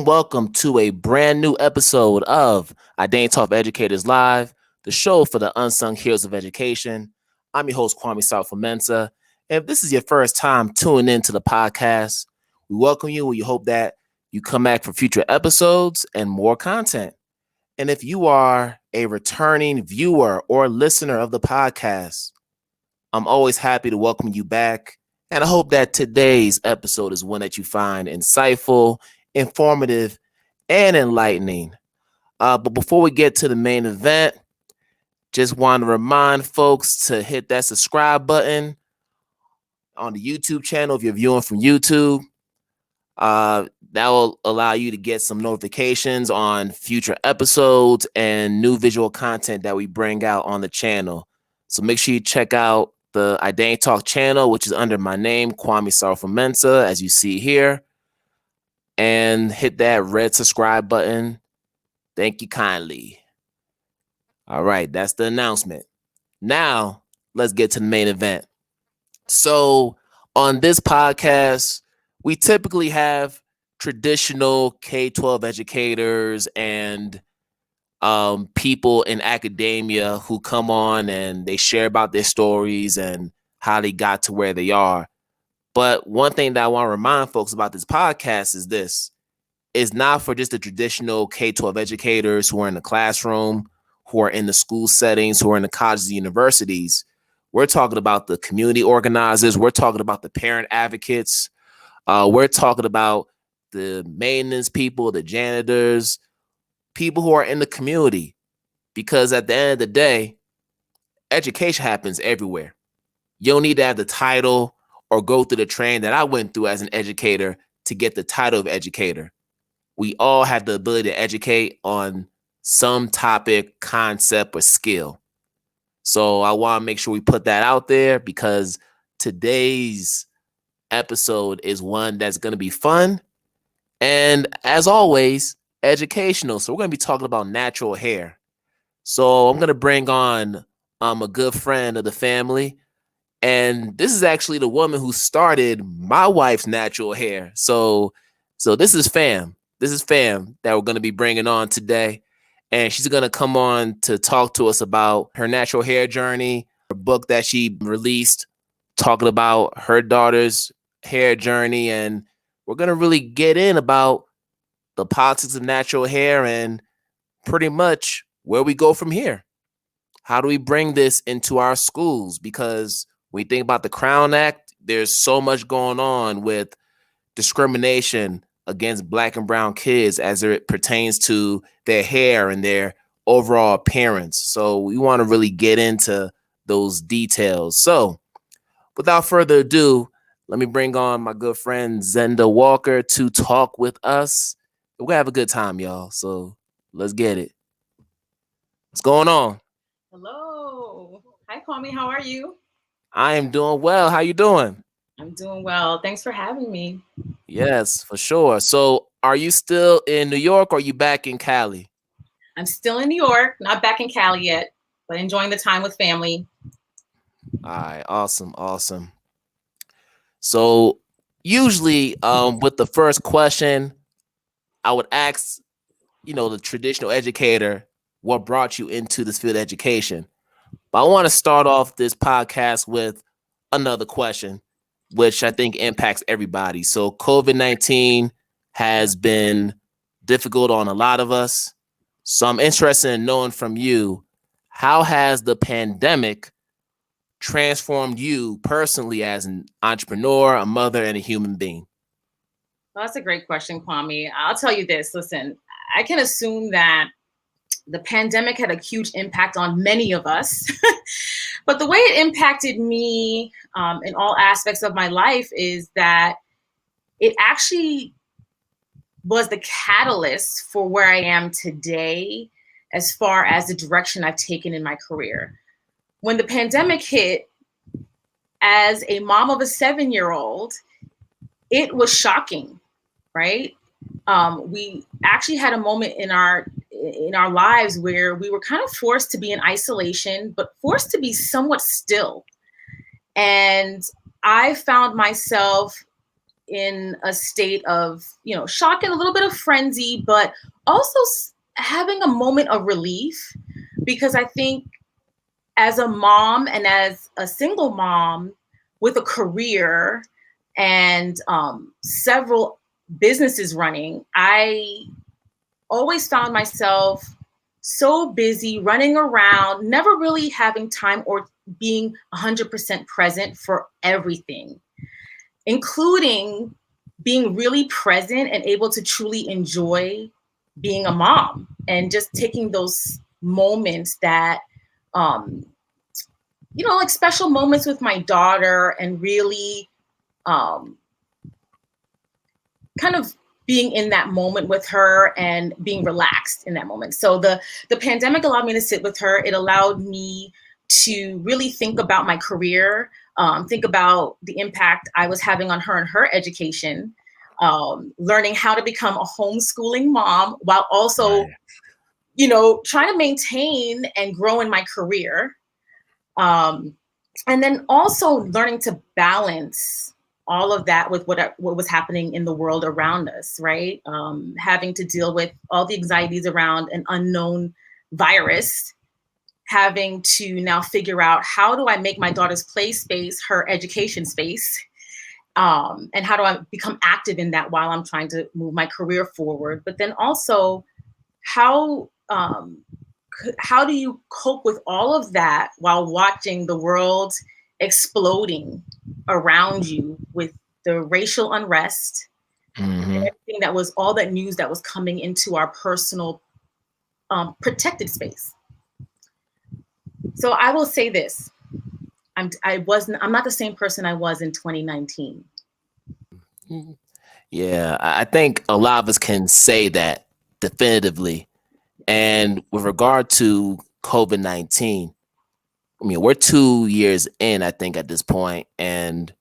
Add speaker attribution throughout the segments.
Speaker 1: Welcome to a brand new episode of IDTALK4ED Live, the show for the unsung heroes of education. I'm your host, Sarfo-Mensah. And if this is your first time tuning into the podcast, we welcome you and we hope that you come back for future episodes and more content. And if you are a returning viewer or listener of the podcast, I'm always happy to welcome you back. And I hope that today's episode is one that you find insightful, informative, and enlightening. But before we get to the main event, just want to remind folks to hit that subscribe button on the YouTube channel if you're viewing from YouTube. That will allow you to get some notifications on future episodes and new visual content that we bring out on the channel. So make sure you check out the IDTALK channel, which is under my name, Sarfo-Mensah, as you see here. And hit that red subscribe button. Thank you kindly. All right, that's the announcement. Now, let's get to the main event. So, on this podcast, we typically have traditional K-12 educators and people in academia who come on and they share about their stories and how they got to where they are. But one thing that I want to remind folks about this podcast is this. It's not for just the traditional K-12 educators who are in the classroom, who are in the school settings, who are in the colleges and universities. We're talking about the community organizers. We're talking about the parent advocates. We're talking about the maintenance people, the janitors, people who are in the community. Because at the end of the day, education happens everywhere. You don't need to have the title or go through the training that I went through as an educator to get the title of educator. We all have the ability to educate on some topic, concept, or skill. So I want to make sure we put that out there because today's episode is one that's going to be fun and, as always, educational. So we're going to be talking about natural hair. So I'm going to bring on a good friend of the family. And this is actually the woman who started my wife's natural hair. So this is fam. This is fam that we're going to be bringing on today. And she's going to come on to talk to us about her natural hair journey, her book that she released, talking about her daughter's hair journey. And we're going to really get in about the politics of natural hair and pretty much where we go from here. How do we bring this into our schools? Because when you think about the Crown Act, there's so much going on with discrimination against Black and brown kids as it pertains to their hair and their overall appearance. So we want to really get into those details. So without further ado, let me bring on my good friend Zenda Walker to talk with us. We're going to have a good time, y'all. So let's get it. What's going on?
Speaker 2: Hello. Hi, Kwame. How are you?
Speaker 1: I am doing well. How you doing?
Speaker 2: I'm doing well. Thanks for having me.
Speaker 1: Yes, for sure. So are you still in New York or are you back in Cali?
Speaker 2: I'm still in New York, not back in Cali yet, but enjoying the time with family.
Speaker 1: All right, awesome. So usually with the first question, I would ask, the traditional educator, what brought you into this field of education? But I want to start off this podcast with another question, which I think impacts everybody. So COVID-19 has been difficult on a lot of us. So I'm interested in knowing from you, how has the pandemic transformed you personally as an entrepreneur, a mother, and a human being?
Speaker 2: Well, that's a great question, Kwame. I'll tell you this. Listen, I can assume that the pandemic had a huge impact on many of us. But the way it impacted me in all aspects of my life is that it actually was the catalyst for where I am today as far as the direction I've taken in my career. When the pandemic hit, as a mom of a 7-year-old, it was shocking, right? We actually had a moment in our lives where we were kind of forced to be in isolation, but forced to be somewhat still. And I found myself in a state of, shock and a little bit of frenzy, but also having a moment of relief, because I think as a mom and as a single mom with a career and several businesses running, I always found myself so busy running around, never really having time or being 100% present for everything, including being really present and able to truly enjoy being a mom and just taking those moments that, like special moments with my daughter, and really kind of being in that moment with her and being relaxed in that moment. So the pandemic allowed me to sit with her. It allowed me to really think about my career, think about the impact I was having on her and her education, learning how to become a homeschooling mom while also, trying to maintain and grow in my career. And then also learning to balance all of that with what was happening in the world around us, right? Having to deal with all the anxieties around an unknown virus, having to now figure out, how do I make my daughter's play space her education space? And how do I become active in that while I'm trying to move my career forward? But then also, how do you cope with all of that while watching the world exploding around you with the racial unrest, and everything that was, all that news that was coming into our personal protected space? So I will say this: I'm not the same person I was in 2019.
Speaker 1: Yeah, I think a lot of us can say that definitively. And with regard to COVID-19, I mean, we're 2 years in, I think, at this point, and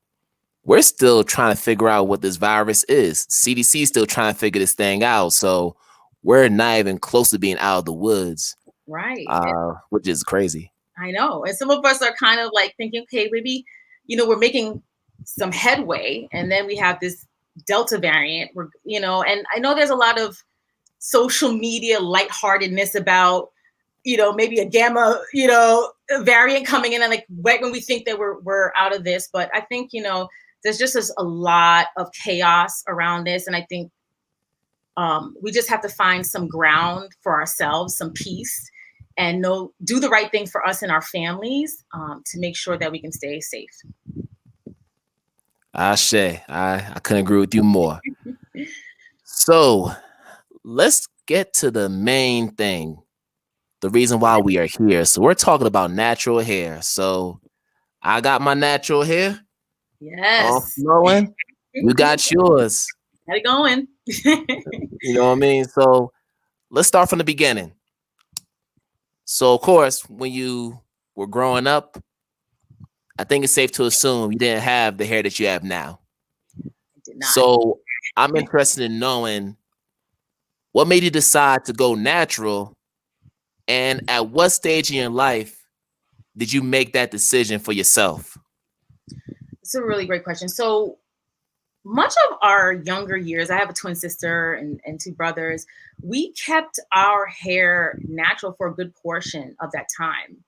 Speaker 1: we're still trying to figure out what this virus is. CDC is still trying to figure this thing out. So we're not even close to being out of the woods,
Speaker 2: Right.
Speaker 1: Which is crazy.
Speaker 2: I know. And some of us are kind of like thinking, okay, maybe, we're making some headway, and then we have this Delta variant, and I know there's a lot of social media lightheartedness about, maybe a gamma, variant coming in, and like right when we think that we're out of this. But I think, there's just a lot of chaos around this. And I think we just have to find some ground for ourselves, some peace, and do the right thing for us and our families, to make sure that we can stay safe.
Speaker 1: Ashe, I couldn't agree with you more. So let's get to the main thing, the reason why we are here. So we're talking about natural hair. So I got my natural hair.
Speaker 2: Yes.
Speaker 1: Flowing. You got yours.
Speaker 2: Got it going.
Speaker 1: You know what I mean? So let's start from the beginning. So, of course, when you were growing up, I think it's safe to assume you didn't have the hair that you have now.
Speaker 2: I did not.
Speaker 1: So I'm interested in knowing what made you decide to go natural, and at what stage in your life did you make that decision for yourself?
Speaker 2: It's a really great question. So much of our younger years, I have a twin sister and two brothers, we kept our hair natural for a good portion of that time.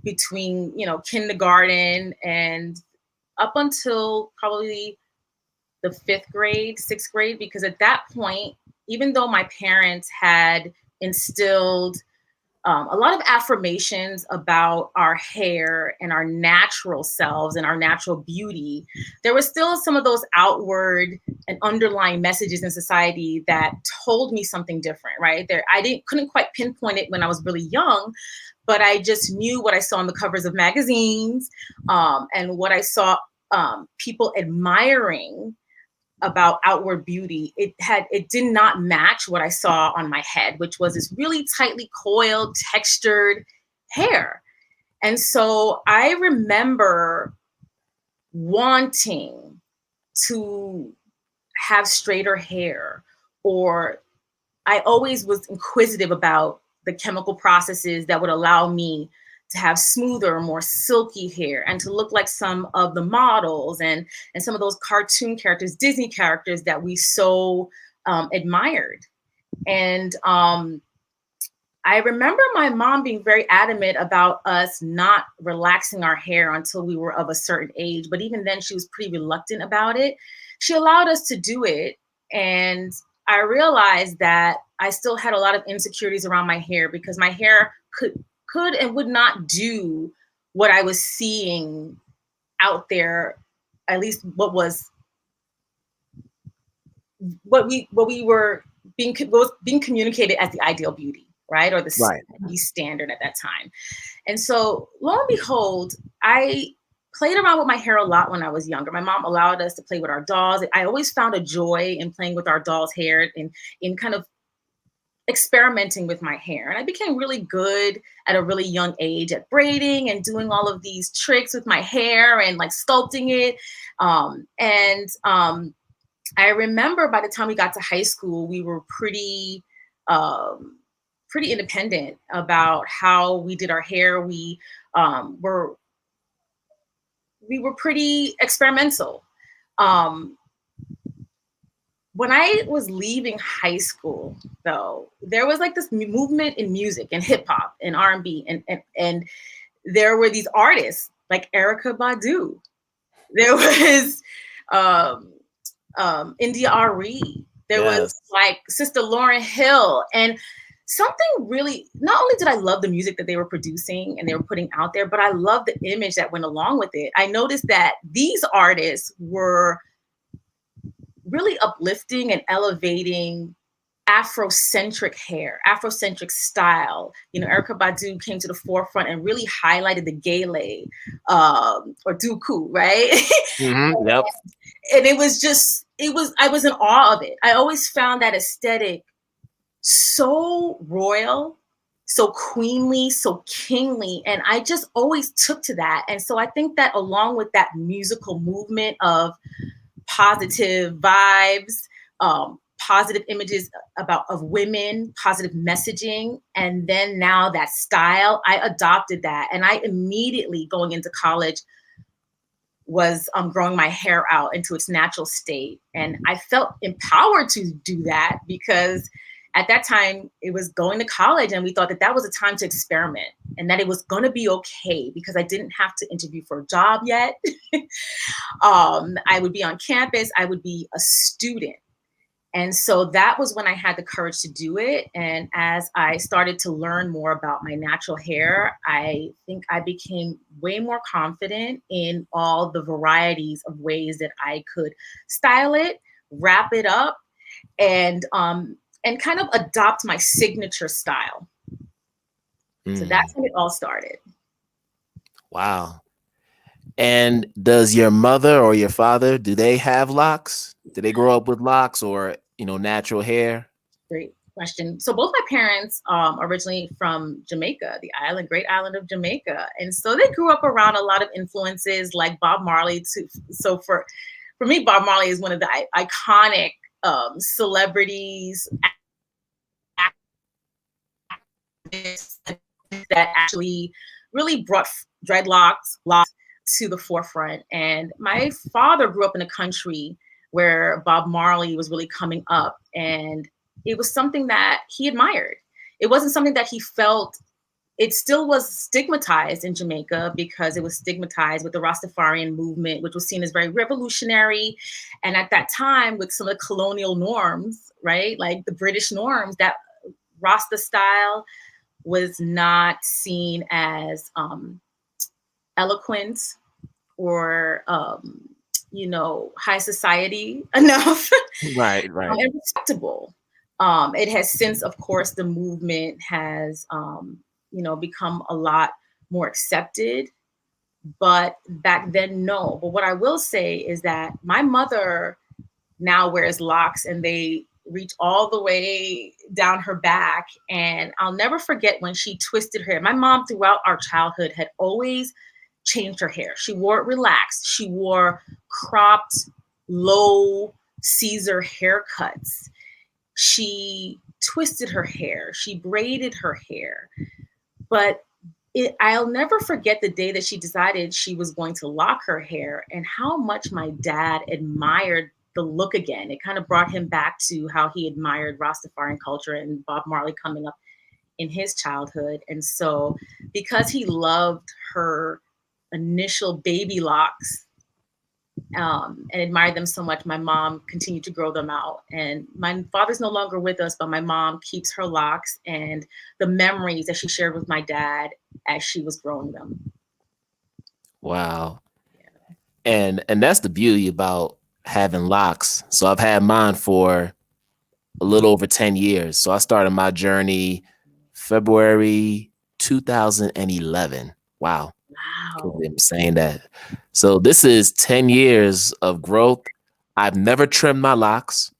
Speaker 2: Between, kindergarten and up until probably the 5th grade, 6th grade, because at that point, even though my parents had instilled a lot of affirmations about our hair and our natural selves and our natural beauty, there was still some of those outward and underlying messages in society that told me something different, right? Couldn't quite pinpoint it when I was really young, but I just knew what I saw on the covers of magazines, and what I saw people admiring about outward beauty. It did not match what I saw on my head, which was this really tightly coiled, textured hair. And so I remember wanting to have straighter hair, or I always was inquisitive about the chemical processes that would allow me to have smoother, more silky hair, and to look like some of the models and some of those cartoon characters, Disney characters that we so admired. And I remember my mom being very adamant about us not relaxing our hair until we were of a certain age. But even then, she was pretty reluctant about it. She allowed us to do it. And I realized that I still had a lot of insecurities around my hair because my hair could and would not do what I was seeing out there, at least what we were being communicated as the ideal beauty, right? Or the
Speaker 1: Right.
Speaker 2: standard at that time. And so lo and behold, I played around with my hair a lot when I was younger. My mom allowed us to play with our dolls. I always found a joy in playing with our dolls' hair and in kind of experimenting with my hair. And I became really good at a really young age at braiding and doing all of these tricks with my hair and like sculpting it. I remember by the time we got to high school, we were pretty independent about how we did our hair. We were pretty experimental. When I was leaving high school, though, there was like this movement in music and hip hop and R&B, and there were these artists like Erykah Badu. There was India Ari. There was like Sister Lauryn Hill, and something really, not only did I love the music that they were producing and they were putting out there, but I loved the image that went along with it. I noticed that these artists were really uplifting and elevating Afrocentric hair, Afrocentric style. You know, Erykah Badu came to the forefront and really highlighted the gele or duku, right?
Speaker 1: Mm-hmm. Yep.
Speaker 2: And it was just, I was in awe of it. I always found that aesthetic so royal, so queenly, so kingly. And I just always took to that. And so I think that along with that musical movement of positive vibes, positive images of women, positive messaging, and then now that style, I adopted that. And I immediately, going into college, was growing my hair out into its natural state. And I felt empowered to do that because at that time it was going to college and we thought that that was a time to experiment and that it was going to be okay because I didn't have to interview for a job yet. I would be on campus, I would be a student. And so that was when I had the courage to do it. And as I started to learn more about my natural hair, I think I became way more confident in all the varieties of ways that I could style it, wrap it up, and kind of adopt my signature style. So that's when it all started.
Speaker 1: Wow. And does your mother or your father, do they have locks? Did they grow up with locks or, natural hair?
Speaker 2: Great question. So both my parents originally from Jamaica, the great island of Jamaica. And so they grew up around a lot of influences like Bob Marley too. So for me, Bob Marley is one of the iconic celebrities that actually really brought dreadlocks to the forefront. And my father grew up in a country where Bob Marley was really coming up, and it was something that he admired. It wasn't something that he felt. It still was stigmatized in Jamaica because it was stigmatized with the Rastafarian movement, which was seen as very revolutionary. And at that time, with some of the colonial norms, right, like the British norms, that Rasta style was not seen as eloquent or high society enough.
Speaker 1: Right.
Speaker 2: And respectable. It has since, of course, the movement has become a lot more accepted, but back then, no. But what I will say is that my mother now wears locks and they reach all the way down her back. And I'll never forget when she twisted her hair. My mom, throughout our childhood, had always changed her hair. She wore it relaxed. She wore cropped, low Caesar haircuts. She twisted her hair. She braided her hair. But I'll never forget the day that she decided she was going to lock her hair, and how much my dad admired the look again. It kind of brought him back to how he admired Rastafarian culture and Bob Marley coming up in his childhood. And so, because he loved her initial baby locks, and admired them so much, my mom continued to grow them out. And my father's no longer with us, but my mom keeps her locks and the memories that she shared with my dad as she was growing them.
Speaker 1: Wow. And that's the beauty about having locks. So I've had mine for a little over 10 years. So I started my journey February 2011. Wow.
Speaker 2: Wow.
Speaker 1: I'm saying that. So this is 10 years of growth. I've never trimmed my locks.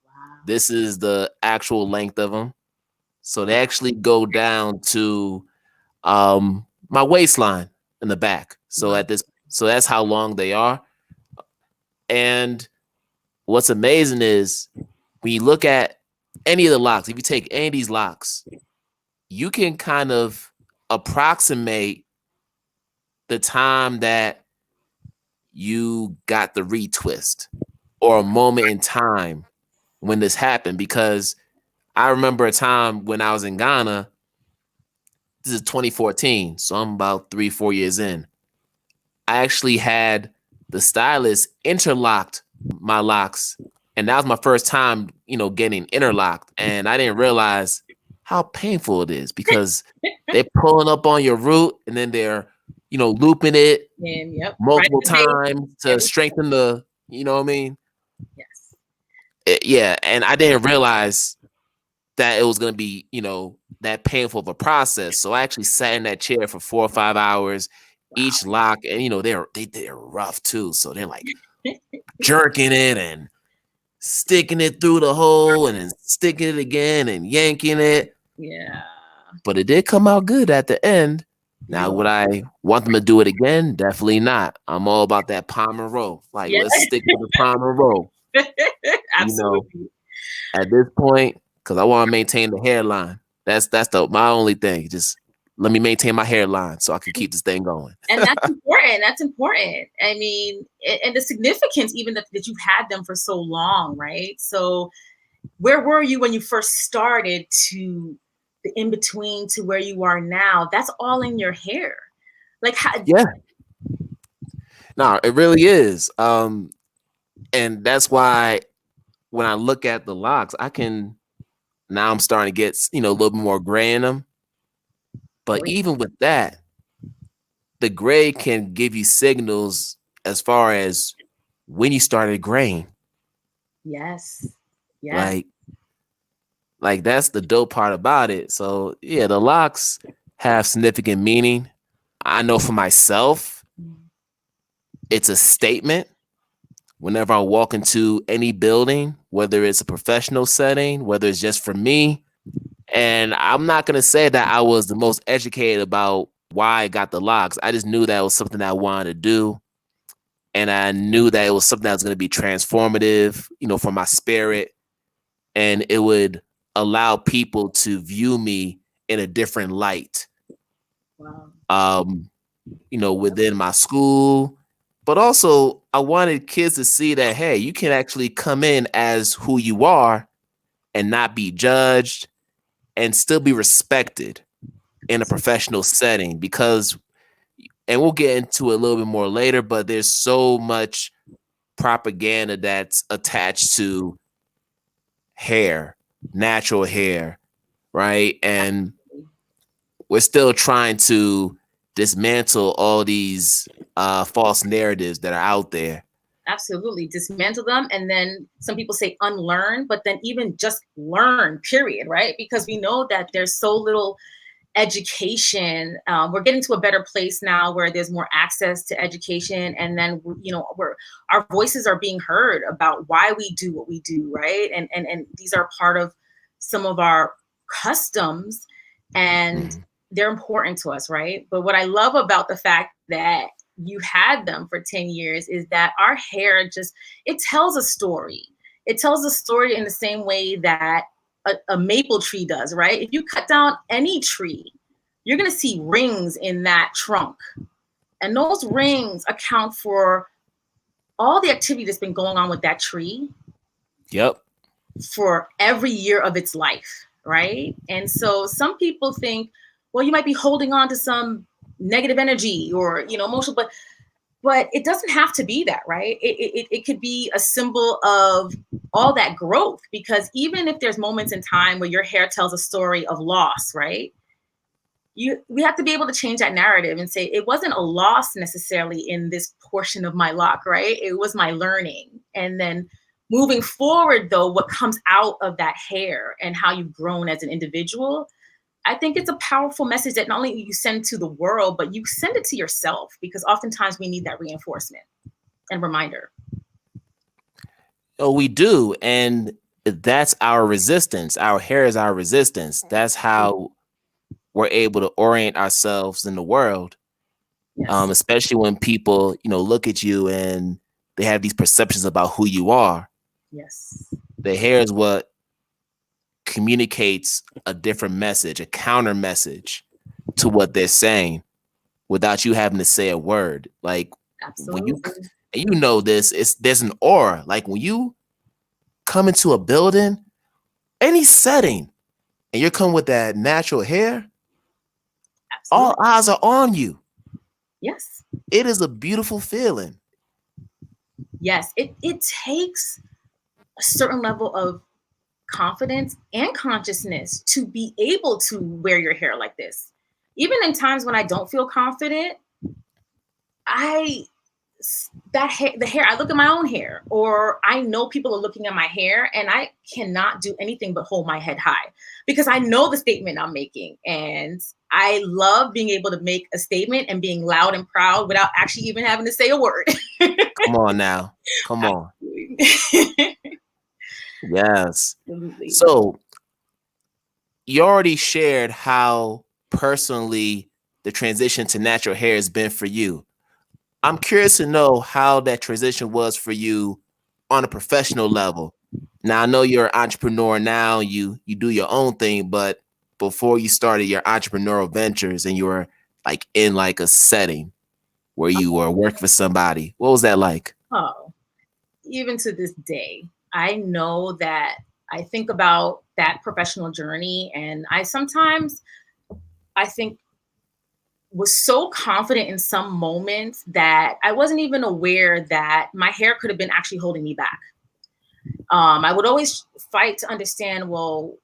Speaker 2: Wow.
Speaker 1: This is the actual length of them. So they actually go down to my waistline in the back. So that's how long they are. And what's amazing is when you look at any of the locks, if you take any of these locks, you can kind of approximate the time that you got the retwist or a moment in time when this happened. Because I remember a time when I was in Ghana. This is 2014, so I'm about 3-4 years in. I actually had the stylist interlocked my locks, and that was my first time, getting interlocked. And I didn't realize how painful it is because they're pulling up on your root and then they're, looping it
Speaker 2: And
Speaker 1: multiple times to strengthen the, you know what I mean?
Speaker 2: Yes.
Speaker 1: Yeah, and I didn't realize that it was going to be, that painful of a process. So I actually sat in that chair for 4 or 5 hours, each lock, and they're rough too. So they're like jerking it and sticking it through the hole and then sticking it again and yanking it.
Speaker 2: Yeah.
Speaker 1: But it did come out good at the end. Now, would I want them to do it again? Definitely not. I'm all about that palm and roll. Like, let's stick to the palm and roll.
Speaker 2: Absolutely.
Speaker 1: At this point, because I want to maintain the hairline. That's my only thing. Just let me maintain my hairline so I can keep this thing going.
Speaker 2: And that's important. That's important. I mean, and the significance even that you've had them for so long, right? So where were you when you first started to the in between to where you are now? That's all in your hair. Like
Speaker 1: yeah. No, it really is. And that's why when I look at the locks, now I'm starting to get, a little bit more gray in them. But even with that, the gray can give you signals as far as when you started graying.
Speaker 2: Yes. Yeah.
Speaker 1: Like that's the dope part about it. So yeah, the locks have significant meaning. I know for myself, it's a statement. Whenever I walk into any building, whether it's a professional setting, whether it's just for me, and I'm not going to say that I was the most educated about why I got the locks. I just knew that it was something that I wanted to do. And I knew that it was something that was going to be transformative, for my spirit. And it would allow people to view me in a different light.
Speaker 2: Wow.
Speaker 1: Within my school. But also, I wanted kids to see that, hey, you can actually come in as who you are and not be judged and still be respected in a professional setting. Because, and we'll get into it a little bit more later, but there's so much propaganda that's attached to hair, natural hair, right? And we're still trying to dismantle all these false narratives that are out there.
Speaker 2: Absolutely. Dismantle them. And then some people say unlearn, but then even just learn, period, right? Because we know that there's so little education. We're getting to a better place now where there's more access to education. And then, our voices are being heard about why we do what we do, right? And these are part of some of our customs and they're important to us, right? But what I love about the fact that you had them for 10 years is that our hair it tells a story. It tells a story in the same way that a maple tree does, right? If you cut down any tree, you're going to see rings in that trunk. And those rings account for all the activity that's been going on with that tree.
Speaker 1: Yep.
Speaker 2: For every year of its life, right? And so some people think, well, you might be holding on to some negative energy or, emotional, but it doesn't have to be that, right? It could be a symbol of all that growth, because even if there's moments in time where your hair tells a story of loss, right? We have to be able to change that narrative and say it wasn't a loss necessarily in this portion of my lock, right? It was my learning. And then moving forward, though, what comes out of that hair and how you've grown as an individual, I think it's a powerful message that not only you send to the world, but you send it to yourself, because oftentimes we need that reinforcement and reminder.
Speaker 1: Oh, we do. And that's our resistance. Our hair is our resistance. That's how we're able to orient ourselves in the world.
Speaker 2: Yes.
Speaker 1: Especially when people, look at you and they have these perceptions about who you are.
Speaker 2: Yes.
Speaker 1: The hair is what communicates a different message, a counter message to what they're saying without you having to say a word. Like
Speaker 2: Absolutely.
Speaker 1: when there's an aura. Like when you come into a building, any setting, and you're coming with that natural hair,
Speaker 2: Absolutely.
Speaker 1: all eyes are on you.
Speaker 2: Yes.
Speaker 1: It is a beautiful feeling.
Speaker 2: Yes. It takes a certain level of confidence and consciousness to be able to wear your hair like this. Even in times when I don't feel confident, the hair, I look at my own hair, or I know people are looking at my hair, and I cannot do anything but hold my head high, because I know the statement I'm making. And I love being able to make a statement and being loud and proud without actually even having to say a word.
Speaker 1: Come on now. Come on. Yes.
Speaker 2: Absolutely.
Speaker 1: So you already shared how personally the transition to natural hair has been for you. I'm curious to know how that transition was for you on a professional level. Now, I know you're an entrepreneur now, you do your own thing, but before you started your entrepreneurial ventures and you were like in like a setting where you were working for somebody, what was that like?
Speaker 2: Oh, even to this day, I know that I think about that professional journey, and I think was so confident in some moments that I wasn't even aware that my hair could have been actually holding me back. I would always fight to understand, well,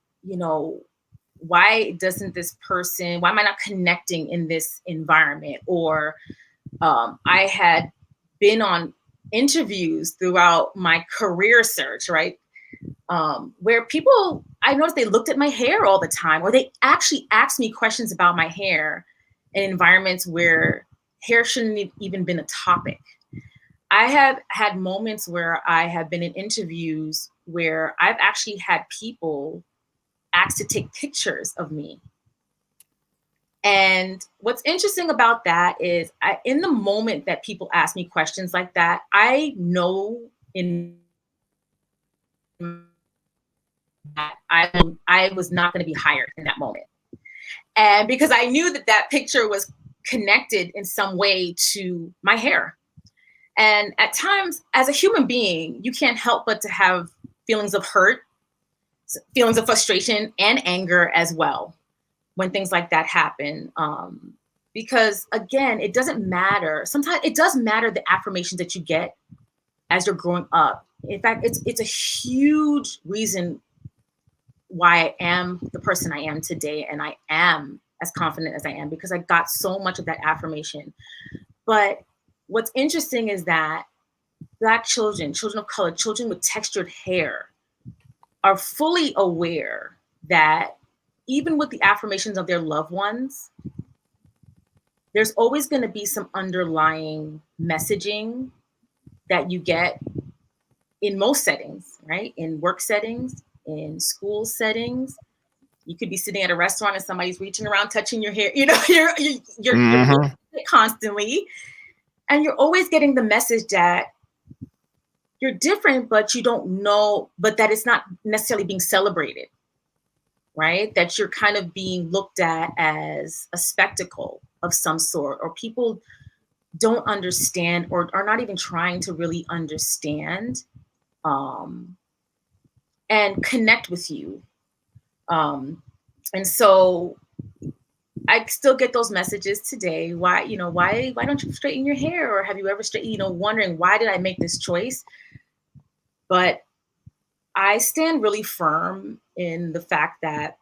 Speaker 2: why am I not connecting in this environment? Or I had been on interviews throughout my career search, right? Where people, I noticed they looked at my hair all the time, or they actually asked me questions about my hair in environments where hair shouldn't have even been a topic. I have had moments where I have been in interviews where I've actually had people ask to take pictures of me. And what's interesting about that is in the moment that people ask me questions like that, I know that I was not going to be hired in that moment. And because I knew that picture was connected in some way to my hair. And at times, as a human being, you can't help but to have feelings of hurt, feelings of frustration, and anger as well when things like that happen. Because again, it doesn't matter. Sometimes it does matter the affirmations that you get as you're growing up. In fact, it's a huge reason why I am the person I am today, and I am as confident as I am, because I got so much of that affirmation. But what's interesting is that Black children of color, children with textured hair are fully aware that even with the affirmations of their loved ones, there's always going to be some underlying messaging that you get in most settings, right? In work settings, in school settings. You could be sitting at a restaurant and somebody's reaching around, touching your hair. You're constantly, and you're always getting the message that you're different, but you don't know, but that it's not necessarily being celebrated, right? That you're kind of being looked at as a spectacle of some sort, or people don't understand or are not even trying to really understand and connect with you. And so I still get those messages today. Why don't you straighten your hair? Or have you ever wondering, why did I make this choice? But I stand really firm in the fact that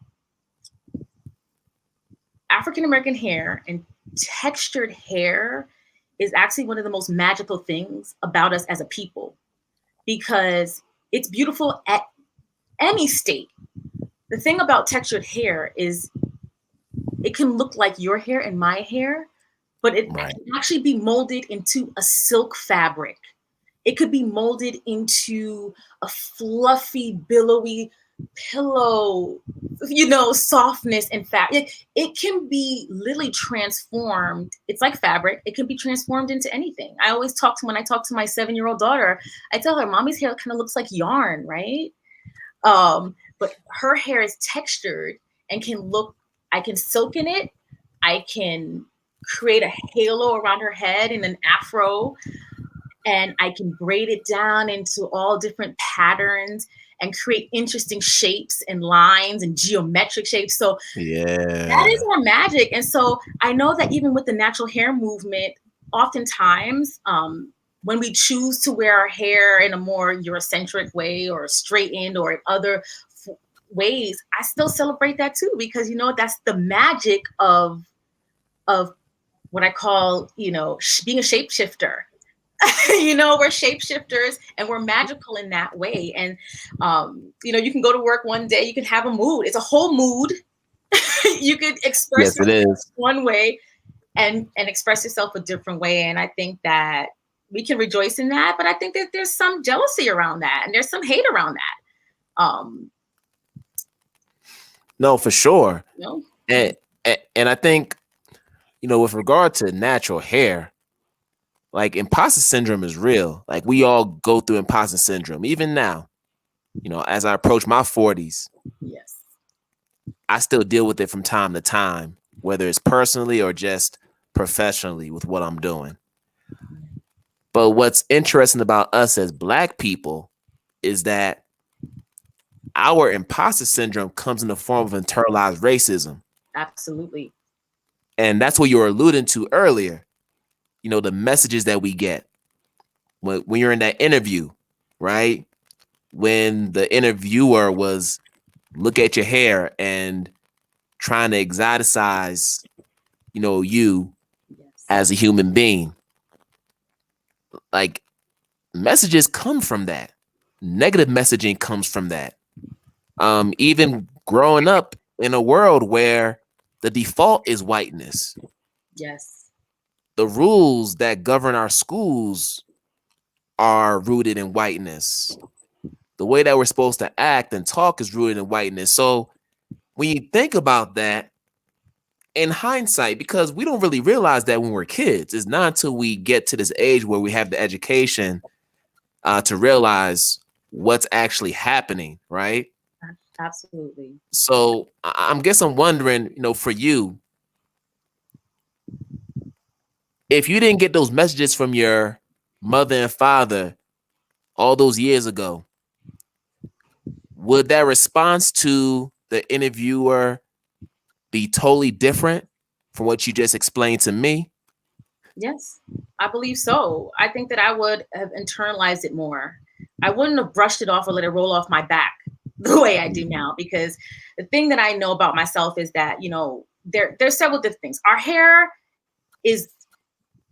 Speaker 2: African American hair and textured hair is actually one of the most magical things about us as a people, because it's beautiful at any state. The thing about textured hair is it can look like your hair and my hair, but it
Speaker 1: Right.
Speaker 2: can actually be molded into a silk fabric. It could be molded into a fluffy, billowy pillow, softness and fat. It can be literally transformed. It's like fabric. It can be transformed into anything. When I talk to my 7-year-old daughter, I tell her, mommy's hair kind of looks like yarn, right? But her hair is textured and I can silk in it. I can create a halo around her head in an afro, and I can braid it down into all different patterns and create interesting shapes and lines and geometric shapes. So that is our magic. And so I know that even with the natural hair movement, oftentimes when we choose to wear our hair in a more Eurocentric way or straightened or in other ways, I still celebrate that too, because that's the magic of what I call being a shapeshifter. We're shapeshifters and we're magical in that way. And you can go to work one day, you can have a mood. It's a whole mood. You could express yourself one way and express yourself a different way. And I think that we can rejoice in that, but I think that there's some jealousy around that and there's some hate around that.
Speaker 1: No, for sure. And I think, with regard to natural hair, like imposter syndrome is real. Like we all go through imposter syndrome. Even now, as I approach my 40s,
Speaker 2: yes,
Speaker 1: I still deal with it from time to time, whether it's personally or just professionally with what I'm doing. But what's interesting about us as Black people is that our imposter syndrome comes in the form of internalized racism.
Speaker 2: Absolutely.
Speaker 1: And that's what you were alluding to earlier. The messages that we get when you're in that interview, right? When the interviewer was look at your hair and trying to exoticize, you as a human being. Like messages come from that. Negative messaging comes from that. Even growing up in a world where the default is whiteness.
Speaker 2: Yes.
Speaker 1: The rules that govern our schools are rooted in whiteness. The way that we're supposed to act and talk is rooted in whiteness. So when you think about that, in hindsight, because we don't really realize that when we're kids, it's not until we get to this age where we have the education to realize what's actually happening, right?
Speaker 2: Absolutely.
Speaker 1: So I'm wondering, for you, if you didn't get those messages from your mother and father all those years ago, would that response to the interviewer be totally different from what you just explained to me?
Speaker 2: Yes, I believe so. I think that I would have internalized it more. I wouldn't have brushed it off or let it roll off my back the way I do now, because the thing that I know about myself is that, there's several different things. Our hair is,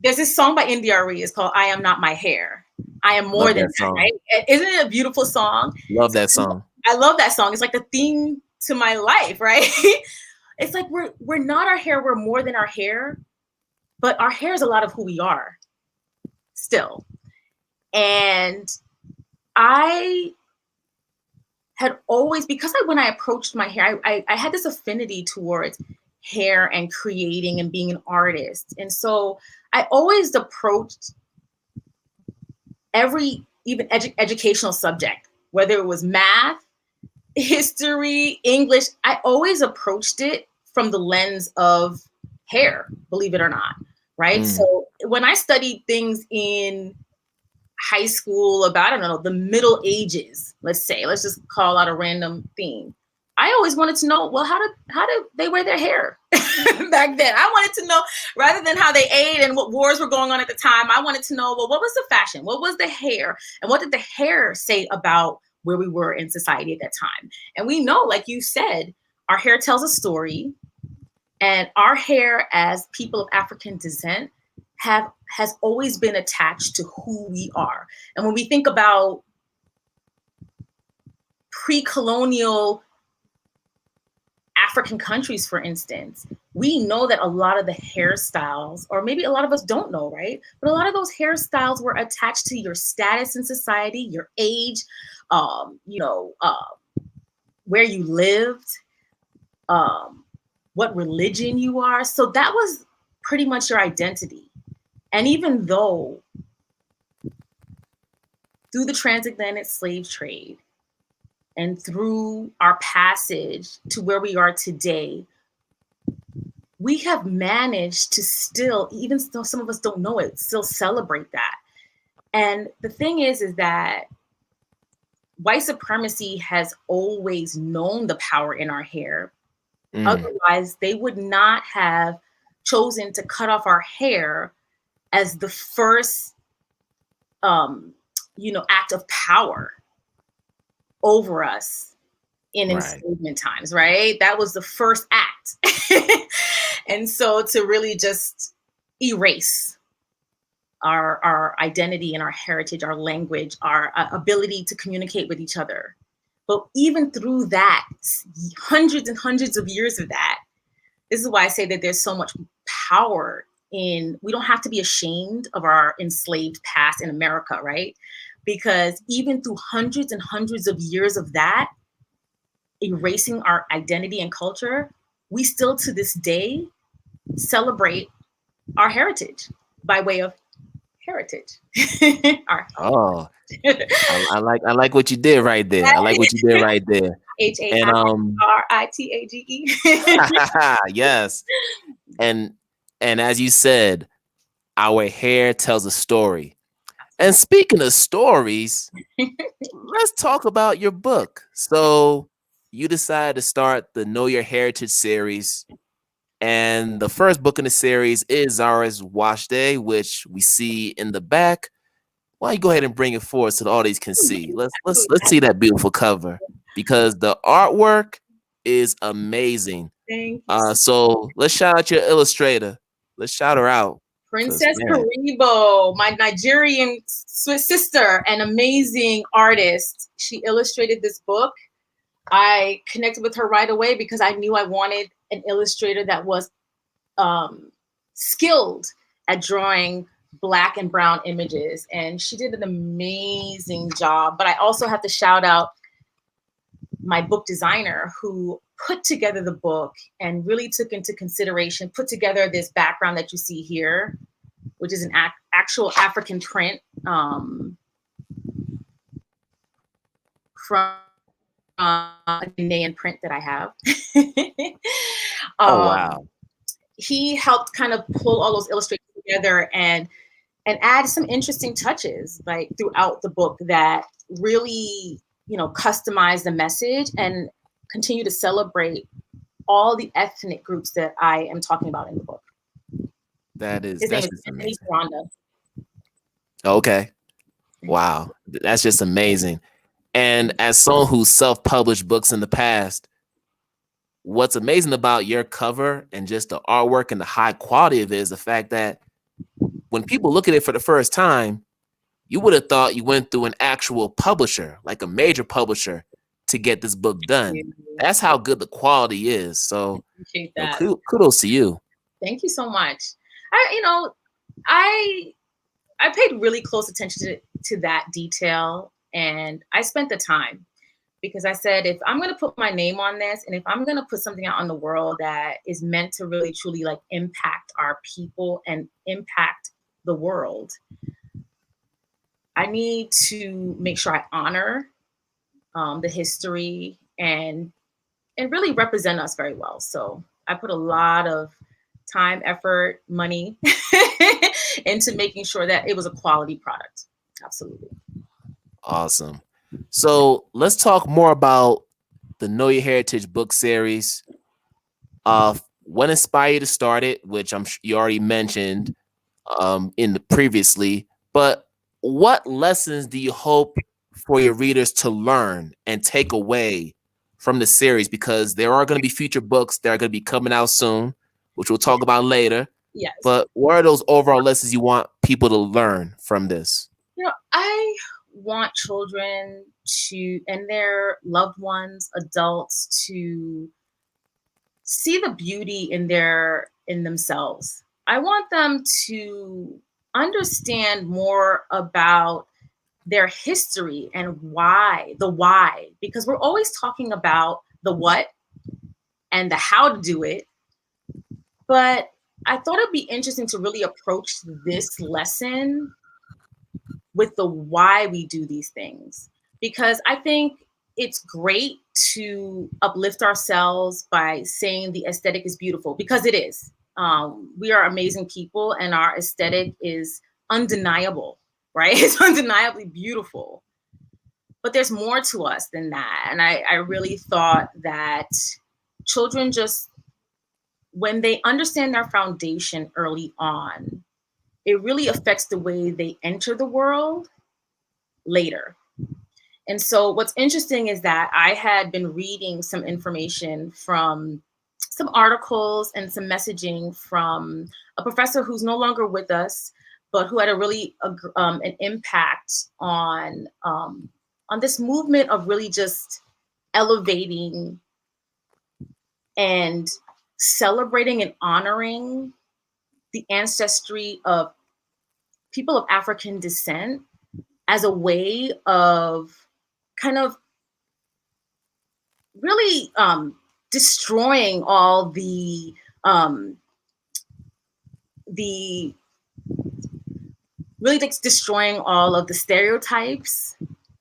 Speaker 2: there's this song by NDRE, it's called I Am Not My Hair. I am more than that, right? Isn't it a beautiful song?
Speaker 1: Love that song.
Speaker 2: I love that song. It's like the theme to my life, right? It's like we're not our hair, we're more than our hair, but our hair is a lot of who we are still. And I had always, because when I approached my hair, I had this affinity towards hair and creating and being an artist. And so I always approached every even educational subject, whether it was math, history, English. I always approached it from the lens of hair, believe it or not. Right. So when I studied things in high school about, I don't know, the Middle Ages, let's just call out a random theme. I always wanted to know, well, how did they wear their hair back then? I wanted to know, rather than how they ate and what wars were going on at the time, I wanted to know, well, what was the fashion? What was the hair? And what did the hair say about where we were in society at that time? And we know, like you said, our hair tells a story, and our hair as people of African descent has always been attached to who we are. And when we think about pre-colonial African countries, for instance, we know that a lot of the hairstyles, or maybe a lot of us don't know, right? But a lot of those hairstyles were attached to your status in society, your age, where you lived, what religion you are. So that was pretty much your identity. And even though through the transatlantic slave trade and through our passage to where we are today, we have managed to still, even though some of us don't know it, still celebrate that. And the thing is that white supremacy has always known the power in our hair. Otherwise, they would not have chosen to cut off our hair as the first, act of power over us in enslavement times, right? That was the first act. And so to really just erase our identity and our heritage, our language, our ability to communicate with each other. But even through that, hundreds and hundreds of years of that, this is why I say that there's so much power in, we don't have to be ashamed of our enslaved past in America, right? Because even through hundreds and hundreds of years of that, erasing our identity and culture, we still to this day celebrate our heritage by way of heritage.
Speaker 1: I like what you did right there. I like what you did right there.
Speaker 2: Hairitage.
Speaker 1: Yes. And as you said, our hair tells a story. And speaking of stories, let's talk about your book. So you decided to start the Know Your Heritage series. And the first book in the series is Zara's Wash Day, which we see in the back. Why don't you go ahead and bring it forward so the audience can see? Let's see that beautiful cover, because the artwork is amazing.
Speaker 2: Thank you.
Speaker 1: So let's shout out your illustrator. Let's shout her out.
Speaker 2: Princess Karibo, my Nigerian sister, an amazing artist. She illustrated this book. I connected with her right away because I knew I wanted an illustrator that was skilled at drawing Black and brown images. And she did an amazing job. But I also have to shout out my book designer, who put together the book and really took into consideration, put together this background that you see here, which is an actual African print from a Ghanaian print that I have.
Speaker 1: Oh, wow.
Speaker 2: He helped kind of pull all those illustrations together and add some interesting touches like throughout the book that really, customize the message and continue to celebrate all the ethnic groups that I am talking about in the book.
Speaker 1: That's just amazing.
Speaker 2: Rhonda.
Speaker 1: Okay. Wow. That's just amazing. And as someone who's self-published books in the past, what's amazing about your cover and just the artwork and the high quality of it is the fact that when people look at it for the first time, you would have thought you went through an actual publisher, like a major publisher, to get this book done. That's how good the quality is. So kudos to you.
Speaker 2: Thank you so much. I paid really close attention to that detail, and I spent the time because I said, if I'm going to put my name on this, and if I'm going to put something out on the world that is meant to really truly like impact our people and impact the world, I need to make sure I honor the history and really represent us very well. So I put a lot of time, effort, money into making sure that it was a quality product. Absolutely.
Speaker 1: Awesome. So let's talk more about the Know Your Heritage book series. What inspired you to start it, which you already mentioned in the previously, but what lessons do you hope for your readers to learn and take away from the series? Because there are going to be future books that are going to be coming out soon, which we'll talk about later.
Speaker 2: Yes.
Speaker 1: But what are those overall lessons you want people to learn from this?
Speaker 2: I want children to, and their loved ones, adults, to see the beauty in themselves. I want them to understand more about their history and why, because we're always talking about the what and the how to do it. But I thought it'd be interesting to really approach this lesson with the why we do these things, because I think it's great to uplift ourselves by saying the aesthetic is beautiful, because it is. We are amazing people and our aesthetic is undeniable, right? It's undeniably beautiful. But there's more to us than that. And I really thought that children, just when they understand their foundation early on, it really affects the way they enter the world later. And so what's interesting is that I had been reading some information from some articles and some messaging from a professor who's no longer with us, but who had a really an impact on this movement of really just elevating and celebrating and honoring the ancestry of people of African descent as a way of kind of really destroying all the really destroying all of the stereotypes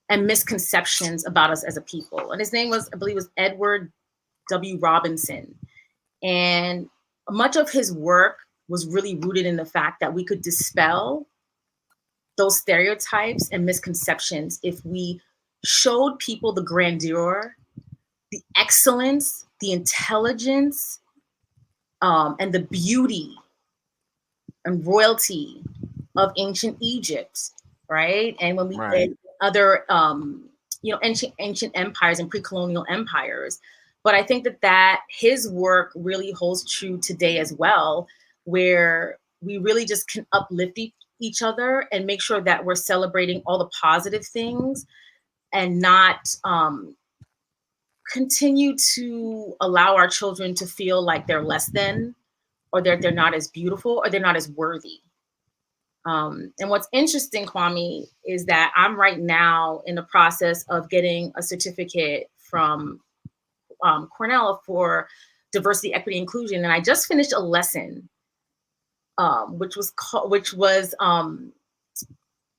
Speaker 2: and misconceptions about us as a people. And his name was, I believe, was Edward W. Robinson. And much of his work was really rooted in the fact that we could dispel those stereotypes and misconceptions if we showed people the grandeur, the excellence, the intelligence, and the beauty and royalty of ancient Egypt, right? And when we and other, ancient empires and pre-colonial empires. But I think that his work really holds true today as well, where we really just can uplift each other and make sure that we're celebrating all the positive things and not continue to allow our children to feel like they're less than, or that they're not as beautiful, or they're not as worthy. And what's interesting, Kwame, is that I'm right now in the process of getting a certificate from Cornell for diversity, equity, inclusion, and I just finished a lesson, which was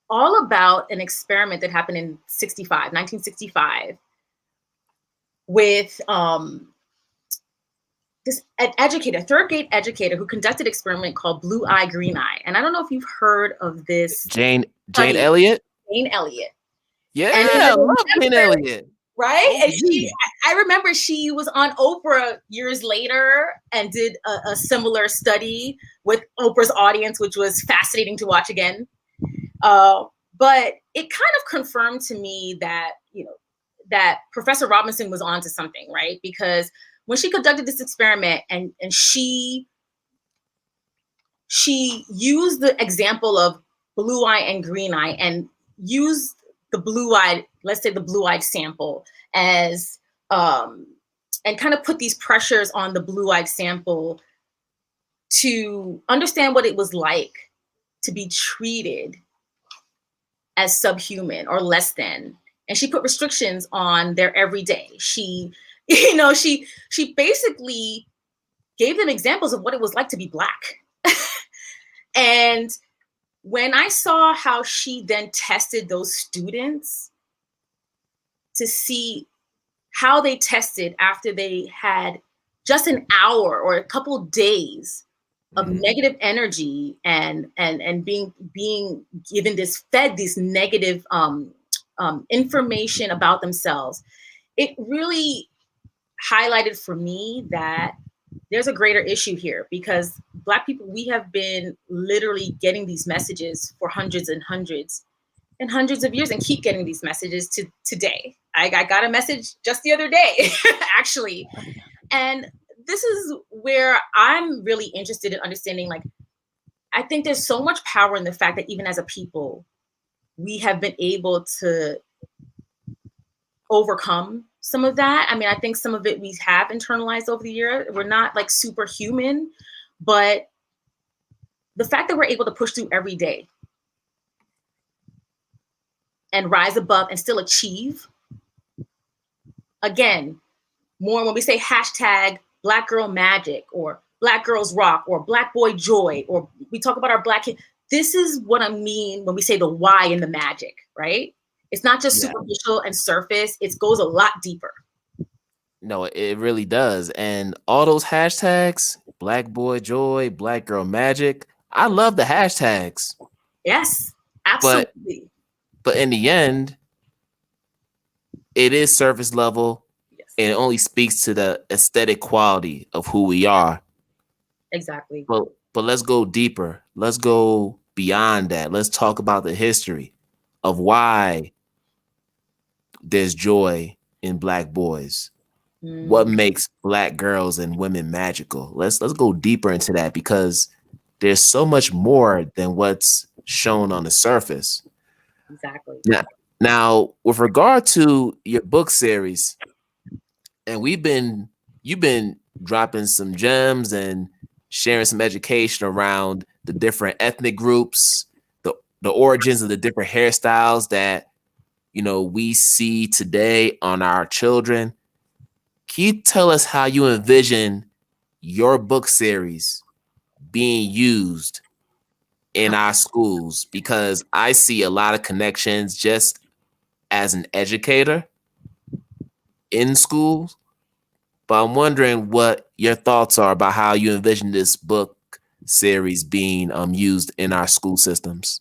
Speaker 2: all about an experiment that happened in 1965, with this educator, third grade educator, who conducted an experiment called Blue Eye, Green Eye. And I don't know if you've heard of this.
Speaker 1: Jane Elliott?
Speaker 2: Jane Elliott.
Speaker 1: Yeah, I love Jane Elliott.
Speaker 2: Right? And I remember she was on Oprah years later and did a similar study with Oprah's audience, which was fascinating to watch again. But it kind of confirmed to me that, that Professor Robinson was onto something, right? Because when she conducted this experiment and she used the example of blue eye and green eye and used the blue-eyed, let's say the blue-eyed sample as, and kind of put these pressures on the blue-eyed sample to understand what it was like to be treated as subhuman or less than. And she put restrictions on their everyday. She basically gave them examples of what it was like to be Black. And when I saw how she then tested those students to see how they tested after they had just an hour or a couple of days of negative energy and being given fed this negative information about themselves. It really highlighted for me that there's a greater issue here, because Black people, we have been literally getting these messages for hundreds and hundreds and hundreds of years, and keep getting these messages to today. I got a message just the other day, actually. And this is where I'm really interested in understanding, like, I think there's so much power in the fact that even as a people, we have been able to overcome some of that. I mean, I think some of it we have internalized over the year. We're not like superhuman, but the fact that we're able to push through every day and rise above and still achieve, again, more when we say hashtag Black Girl Magic or Black Girls Rock or Black Boy Joy, or we talk about our Black kid. This is what I mean when we say the why in the magic, right? It's not just superficial and surface. It goes a lot deeper.
Speaker 1: No, it really does. And all those hashtags, Black Boy Joy, Black Girl Magic, I love the hashtags.
Speaker 2: Yes, absolutely.
Speaker 1: But in the end, it is surface level. Yes. And it only speaks to the aesthetic quality of who we are.
Speaker 2: Exactly.
Speaker 1: But let's go deeper. Let's go beyond that. Let's talk about the history of why there's joy in Black boys. What makes Black girls and women magical? Let's go deeper into that, because there's so much more than what's shown on the surface.
Speaker 2: Exactly.
Speaker 1: Now, with regard to your book series, and you've been dropping some gems and sharing some education around the different ethnic groups, the origins of the different hairstyles that, you know, we see today on our children. Can you tell us how you envision your book series being used in our schools? Because I see a lot of connections just as an educator in schools, but I'm wondering what your thoughts are about how you envision this book series being used in our school systems.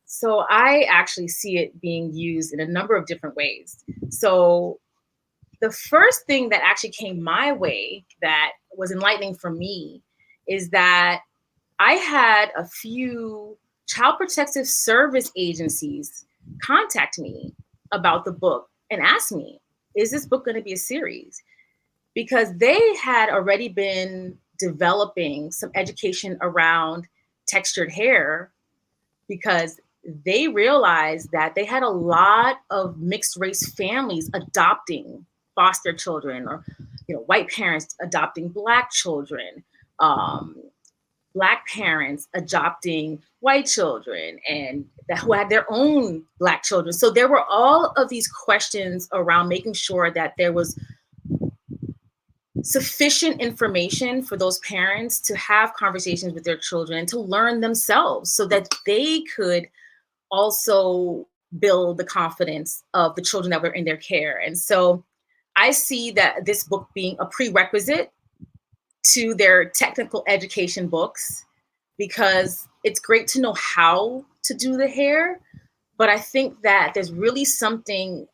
Speaker 2: So I actually see it being used in a number of different ways. So the first thing that actually came my way that was enlightening for me is that I had a few child protective service agencies contact me about the book and ask me, is this book going to be a series? Because they had already been developing some education around textured hair, because they realized that they had a lot of mixed race families adopting foster children, or, you know, white parents adopting Black children, Black parents adopting white children, and who had their own Black children. So there were all of these questions around making sure that there was sufficient information for those parents to have conversations with their children, to learn themselves, so that they could also build the confidence of the children that were in their care. And so I see that this book being a prerequisite to their technical education books, because it's great to know how to do the hair, but I think that there's really something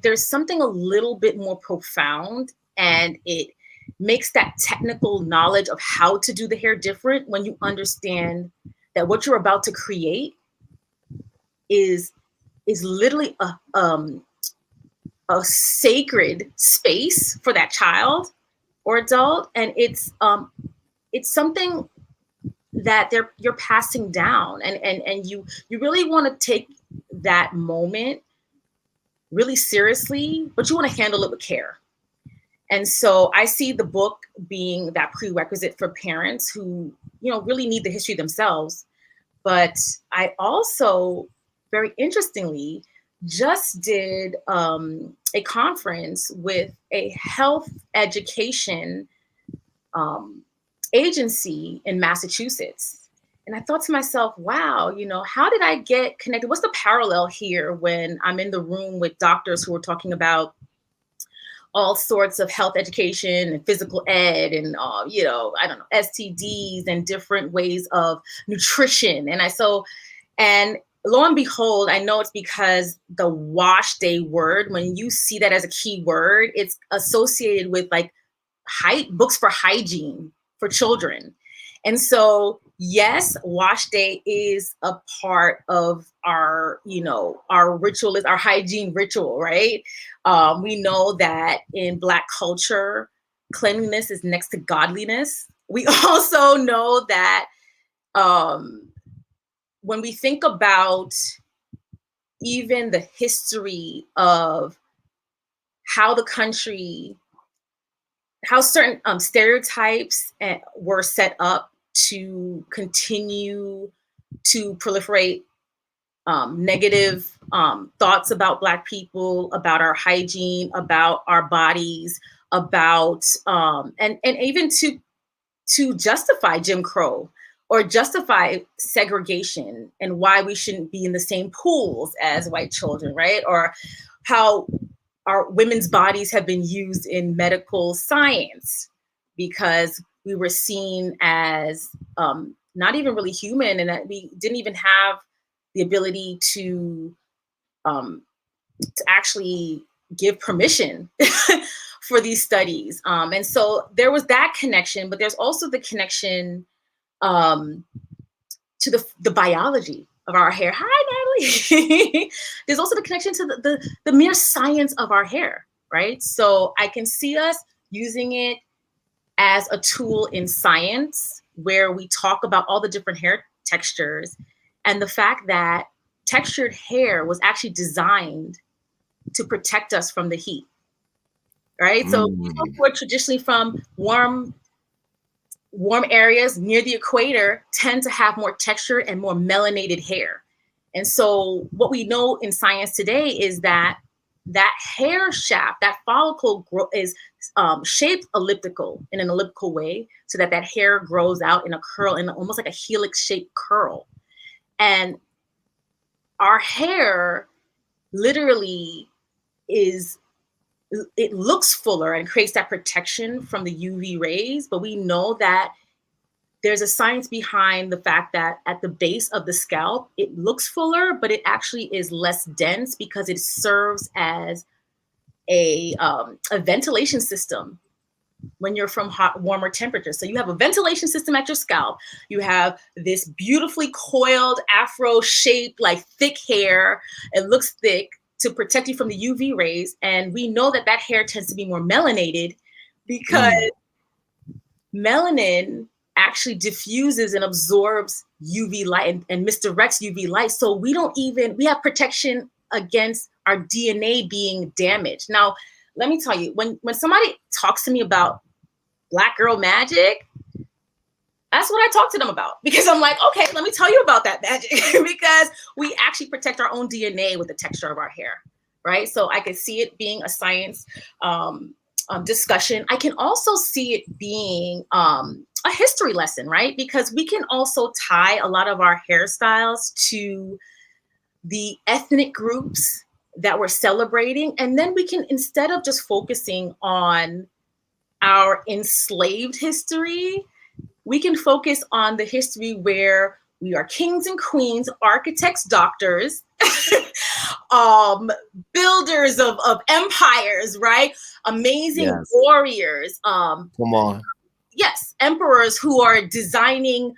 Speaker 2: there's something a little bit more profound, and it makes that technical knowledge of how to do the hair different when you understand that what you're about to create is literally a sacred space for that child or adult, and it's something that you're passing down, and you really want to take that moment really seriously, but you want to handle it with care. And so I see the book being that prerequisite for parents who, you know, really need the history themselves. But I also, very interestingly, just did a conference with a health education agency in Massachusetts. And I thought to myself, wow, you know, how did I get connected? What's the parallel here when I'm in the room with doctors who are talking about all sorts of health education and physical ed and, I don't know, STDs and different ways of nutrition. And lo and behold, I know it's because the wash day word, when you see that as a key word, it's associated with like books for hygiene for children. And so, yes, wash day is a part of our, our ritual, is our hygiene ritual, right? We know that in Black culture, cleanliness is next to godliness. We also know that when we think about even the history of how the country, how certain stereotypes were set up to continue to proliferate negative thoughts about Black people, about our hygiene, about our bodies, about and even to justify Jim Crow or justify segregation and why we shouldn't be in the same pools as white children, right? Or how our women's bodies have been used in medical science because we were seen as not even really human, and that we didn't even have the ability to actually give permission for these studies. And so there was that connection, but there's also the connection to the biology of our hair. Hi, Natalie. There's also the connection to the mere science of our hair, right? So I can see us using it as a tool in science where we talk about all the different hair textures and the fact that textured hair was actually designed to protect us from the heat, right? So people who are traditionally from warm areas near the equator tend to have more texture and more melanated hair. And so what we know in science today is that hair shaft, that follicle is shaped in an elliptical way so that hair grows out in a curl, in almost like a helix shaped curl. And our hair literally it looks fuller and creates that protection from the UV rays, but we know that there's a science behind the fact that at the base of the scalp, it looks fuller, but it actually is less dense because it serves as a ventilation system when you're from warmer temperatures. So you have a ventilation system at your scalp. You have this beautifully coiled afro-shaped, like thick hair. It looks thick to protect you from the UV rays. And we know that hair tends to be more melanated because melanin actually diffuses and absorbs UV light and misdirects UV light. So we have protection against our DNA being damaged. Now, let me tell you, when somebody talks to me about Black girl magic, that's what I talk to them about, because I'm like, okay, let me tell you about that magic because we actually protect our own DNA with the texture of our hair, right? So I can see it being a science discussion. I can also see it being a history lesson, right? Because we can also tie a lot of our hairstyles to the ethnic groups that we're celebrating. And then we can, instead of just focusing on our enslaved history, we can focus on the history where we are kings and queens, architects, doctors, builders of empires, right? Amazing warriors.
Speaker 1: Come on.
Speaker 2: Yes, emperors who are designing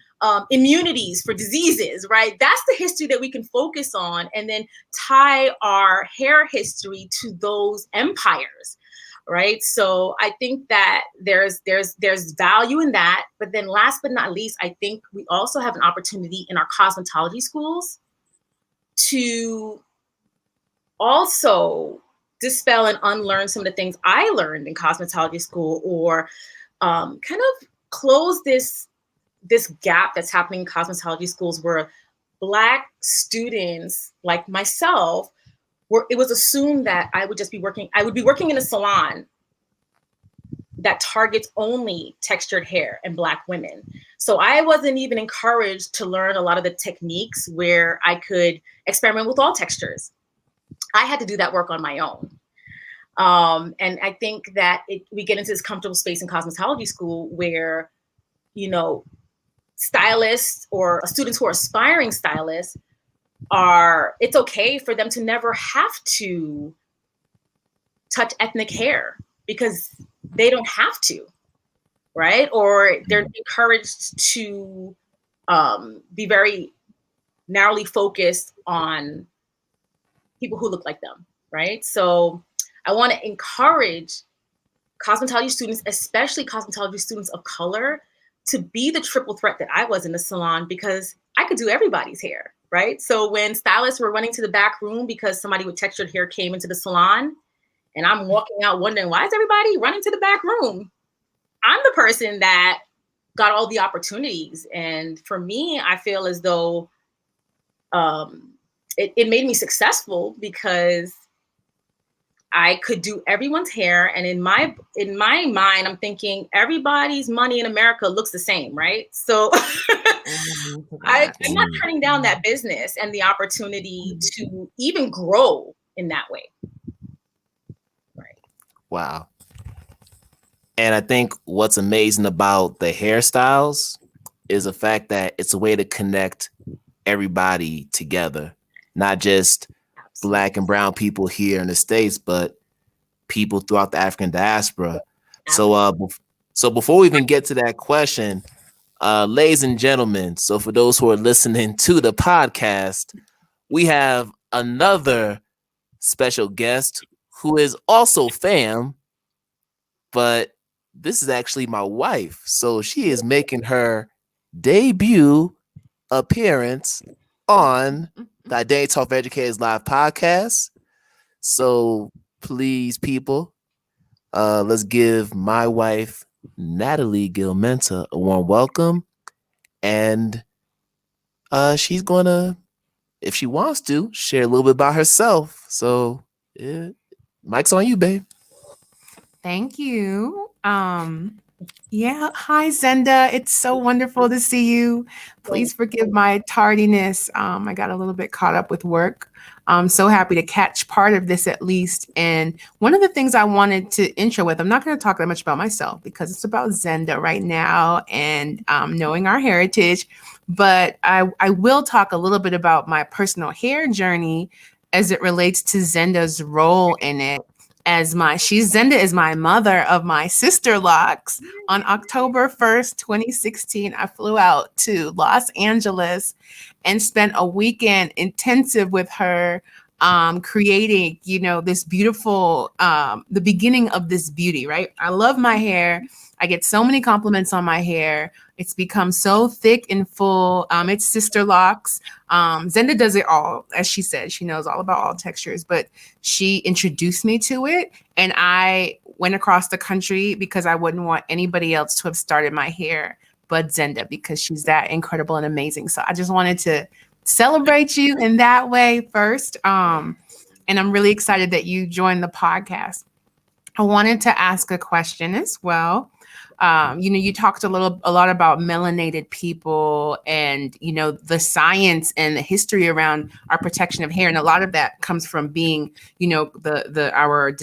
Speaker 2: immunities for diseases, right? That's the history that we can focus on and then tie our hair history to those empires, right? So I think that there's value in that. But then last but not least, I think we also have an opportunity in our cosmetology schools to also dispel and unlearn some of the things I learned in cosmetology school, or kind of close this gap that's happening in cosmetology schools where Black students like myself, it was assumed that I would be working in a salon that targets only textured hair and Black women. So I wasn't even encouraged to learn a lot of the techniques where I could experiment with all textures. I had to do that work on my own. And I think that we get into this comfortable space in cosmetology school where, you know, stylists or students who are aspiring stylists it's okay for them to never have to touch ethnic hair because they don't have to, right? Or they're encouraged to be very narrowly focused on people who look like them, right? So I want to encourage cosmetology students, especially cosmetology students of color, to be the triple threat that I was in the salon, because I could do everybody's hair, right? So when stylists were running to the back room because somebody with textured hair came into the salon, and I'm walking out wondering, why is everybody running to the back room? I'm the person that got all the opportunities. And for me, I feel as though it made me successful because I could do everyone's hair. And in my mind, I'm thinking everybody's money in America looks the same, right? So I'm not turning down that business and the opportunity to even grow in that way. Right.
Speaker 1: Wow. And I think what's amazing about the hairstyles is the fact that it's a way to connect everybody together, not just Black and brown people here in the States, but people throughout the African diaspora. So before we even get to that question, ladies and gentlemen, so for those who are listening to the podcast, we have another special guest who is also fam, but this is actually my wife. So she is making her debut appearance on the IDTALK4ED Educators Live podcast. So please, people, let's give my wife, Natalie Gilmenta, a warm welcome. And she's going to, if she wants to, share a little bit about herself. So, mic's on you, babe.
Speaker 3: Thank you. Yeah. Hi, Zenda. It's so wonderful to see you. Please forgive my tardiness. I got a little bit caught up with work. I'm so happy to catch part of this at least. And one of the things I wanted to intro with, I'm not going to talk that much about myself because it's about Zenda right now and knowing our heritage. But I will talk a little bit about my personal hair journey as it relates to Zenda's role in it. Zenda is my mother of my sister locks. On October 1st, 2016, I flew out to Los Angeles and spent a weekend intensive with her, creating, this beautiful, the beginning of this beauty, right? I love my hair. I get so many compliments on my hair. It's become so thick and full. It's sister locks. Zenda does it all, as she said. She knows all about all textures, but she introduced me to it. And I went across the country because I wouldn't want anybody else to have started my hair but Zenda, because she's that incredible and amazing. So I just wanted to celebrate you in that way first. And I'm really excited that you joined the podcast. I wanted to ask a question as well. You talked a lot about melanated people and, the science and the history around our protection of hair. And a lot of that comes from being, our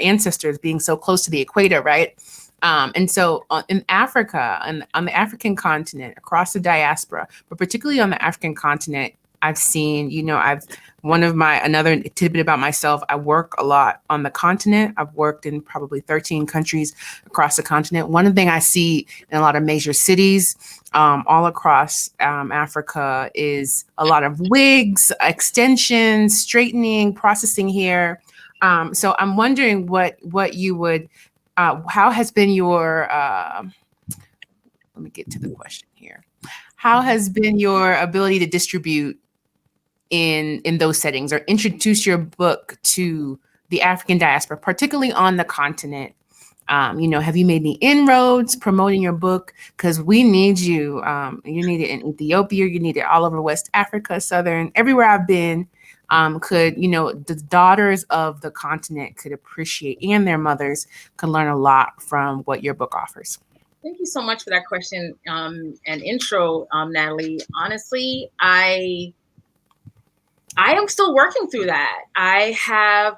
Speaker 3: ancestors being so close to the equator, right? And so in Africa and on the African continent, across the diaspora, but particularly on the African continent, I've seen, another tidbit about myself, I work a lot on the continent. I've worked in probably 13 countries across the continent. One thing I see in a lot of major cities all across Africa is a lot of wigs, extensions, straightening, processing hair. So I'm wondering what you would, how has been your, let me get to the question here. How has been your ability to distribute in those settings or introduce your book to the African diaspora, particularly on the continent? Have you made any inroads promoting your book? Because we need you. You need it in Ethiopia. You need it all over West Africa, Southern, everywhere I've been. The daughters of the continent could appreciate, and their mothers could learn a lot from what your book offers.
Speaker 2: Thank you so much for that question and intro, Natalie. Honestly, I I am still working through that.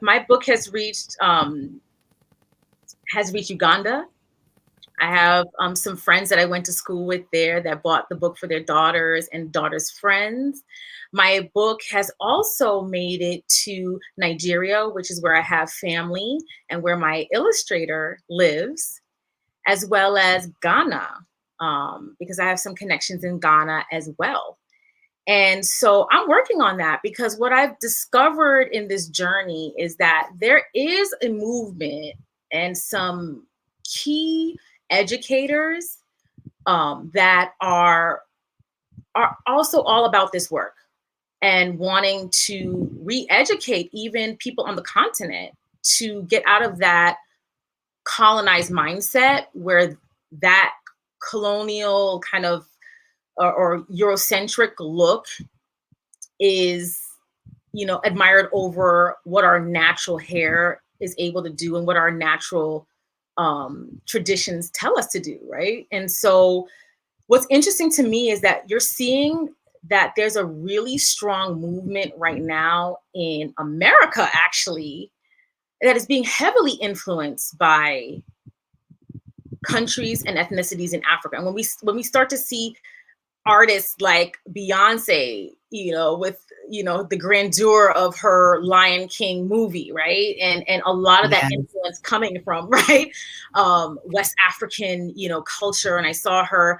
Speaker 2: My book has reached Uganda. I have some friends that I went to school with there that bought the book for their daughters and daughters' friends. My book has also made it to Nigeria, which is where I have family and where my illustrator lives, as well as Ghana, because I have some connections in Ghana as well. And so I'm working on that, because what I've discovered in this journey is that there is a movement and some key educators that are also all about this work and wanting to re-educate even people on the continent to get out of that colonized mindset where that colonial kind of or Eurocentric look is, admired over what our natural hair is able to do and what our natural traditions tell us to do, right? And so what's interesting to me is that you're seeing that there's a really strong movement right now in America, actually, that is being heavily influenced by countries and ethnicities in Africa. And when we start to see artists like Beyonce, with the grandeur of her Lion King movie, right? And a lot of that influence coming from, right, West African, culture. And I saw her,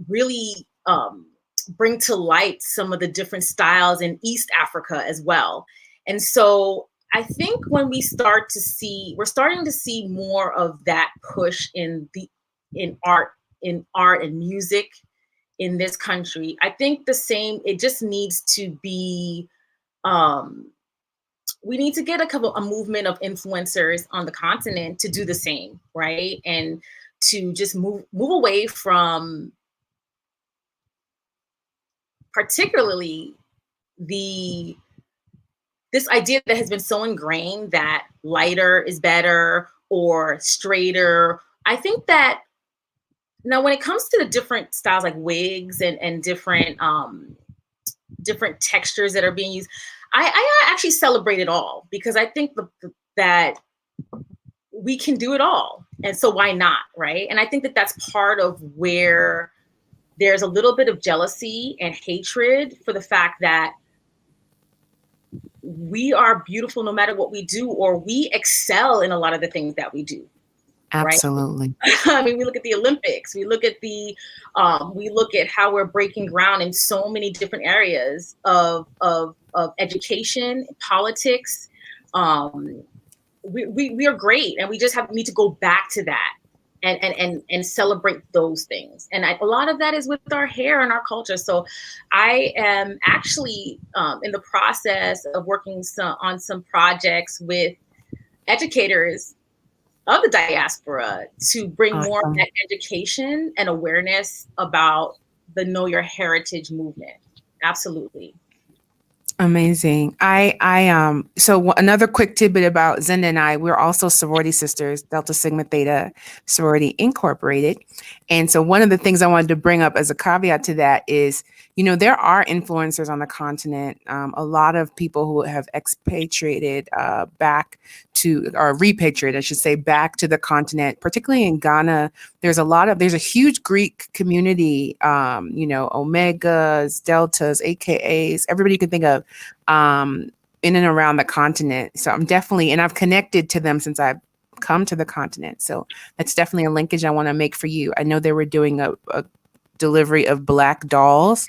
Speaker 2: really bring to light some of the different styles in East Africa as well. And so I think when we're starting to see more of that push in art and music in this country. I think it just needs to be, we need to get a movement of influencers on the continent to do the same, right? And to just move away from particularly this idea that has been so ingrained that lighter is better or straighter. I think that now when it comes to the different styles like wigs and different textures that are being used, I actually celebrate it all, because I think that we can do it all. And so why not, right? And I think that that's part of where there's a little bit of jealousy and hatred for the fact that we are beautiful no matter what we do, or we excel in a lot of the things that we do.
Speaker 3: Absolutely.
Speaker 2: Right? I mean, we look at the Olympics, we look at how we're breaking ground in so many different areas of education, politics. We are great, and we just need to go back to that and celebrate those things. And a lot of that is with our hair and our culture. So I am actually in the process of working on some projects with educators of the diaspora to bring more of that education and awareness about the Know Your Heritage movement. Absolutely.
Speaker 3: Amazing. So another quick tidbit about Zenda and I, we're also sorority sisters, Delta Sigma Theta Sorority Incorporated. And so one of the things I wanted to bring up as a caveat to that is, there are influencers on the continent. A lot of people who have expatriated back to, or repatriated, I should say, back to the continent, particularly in Ghana. There's a huge Greek community, Omegas, Deltas, AKAs, everybody you can think of in and around the continent. So I've connected to them since I've come to the continent. So that's definitely a linkage I want to make for you. I know they were doing a delivery of black dolls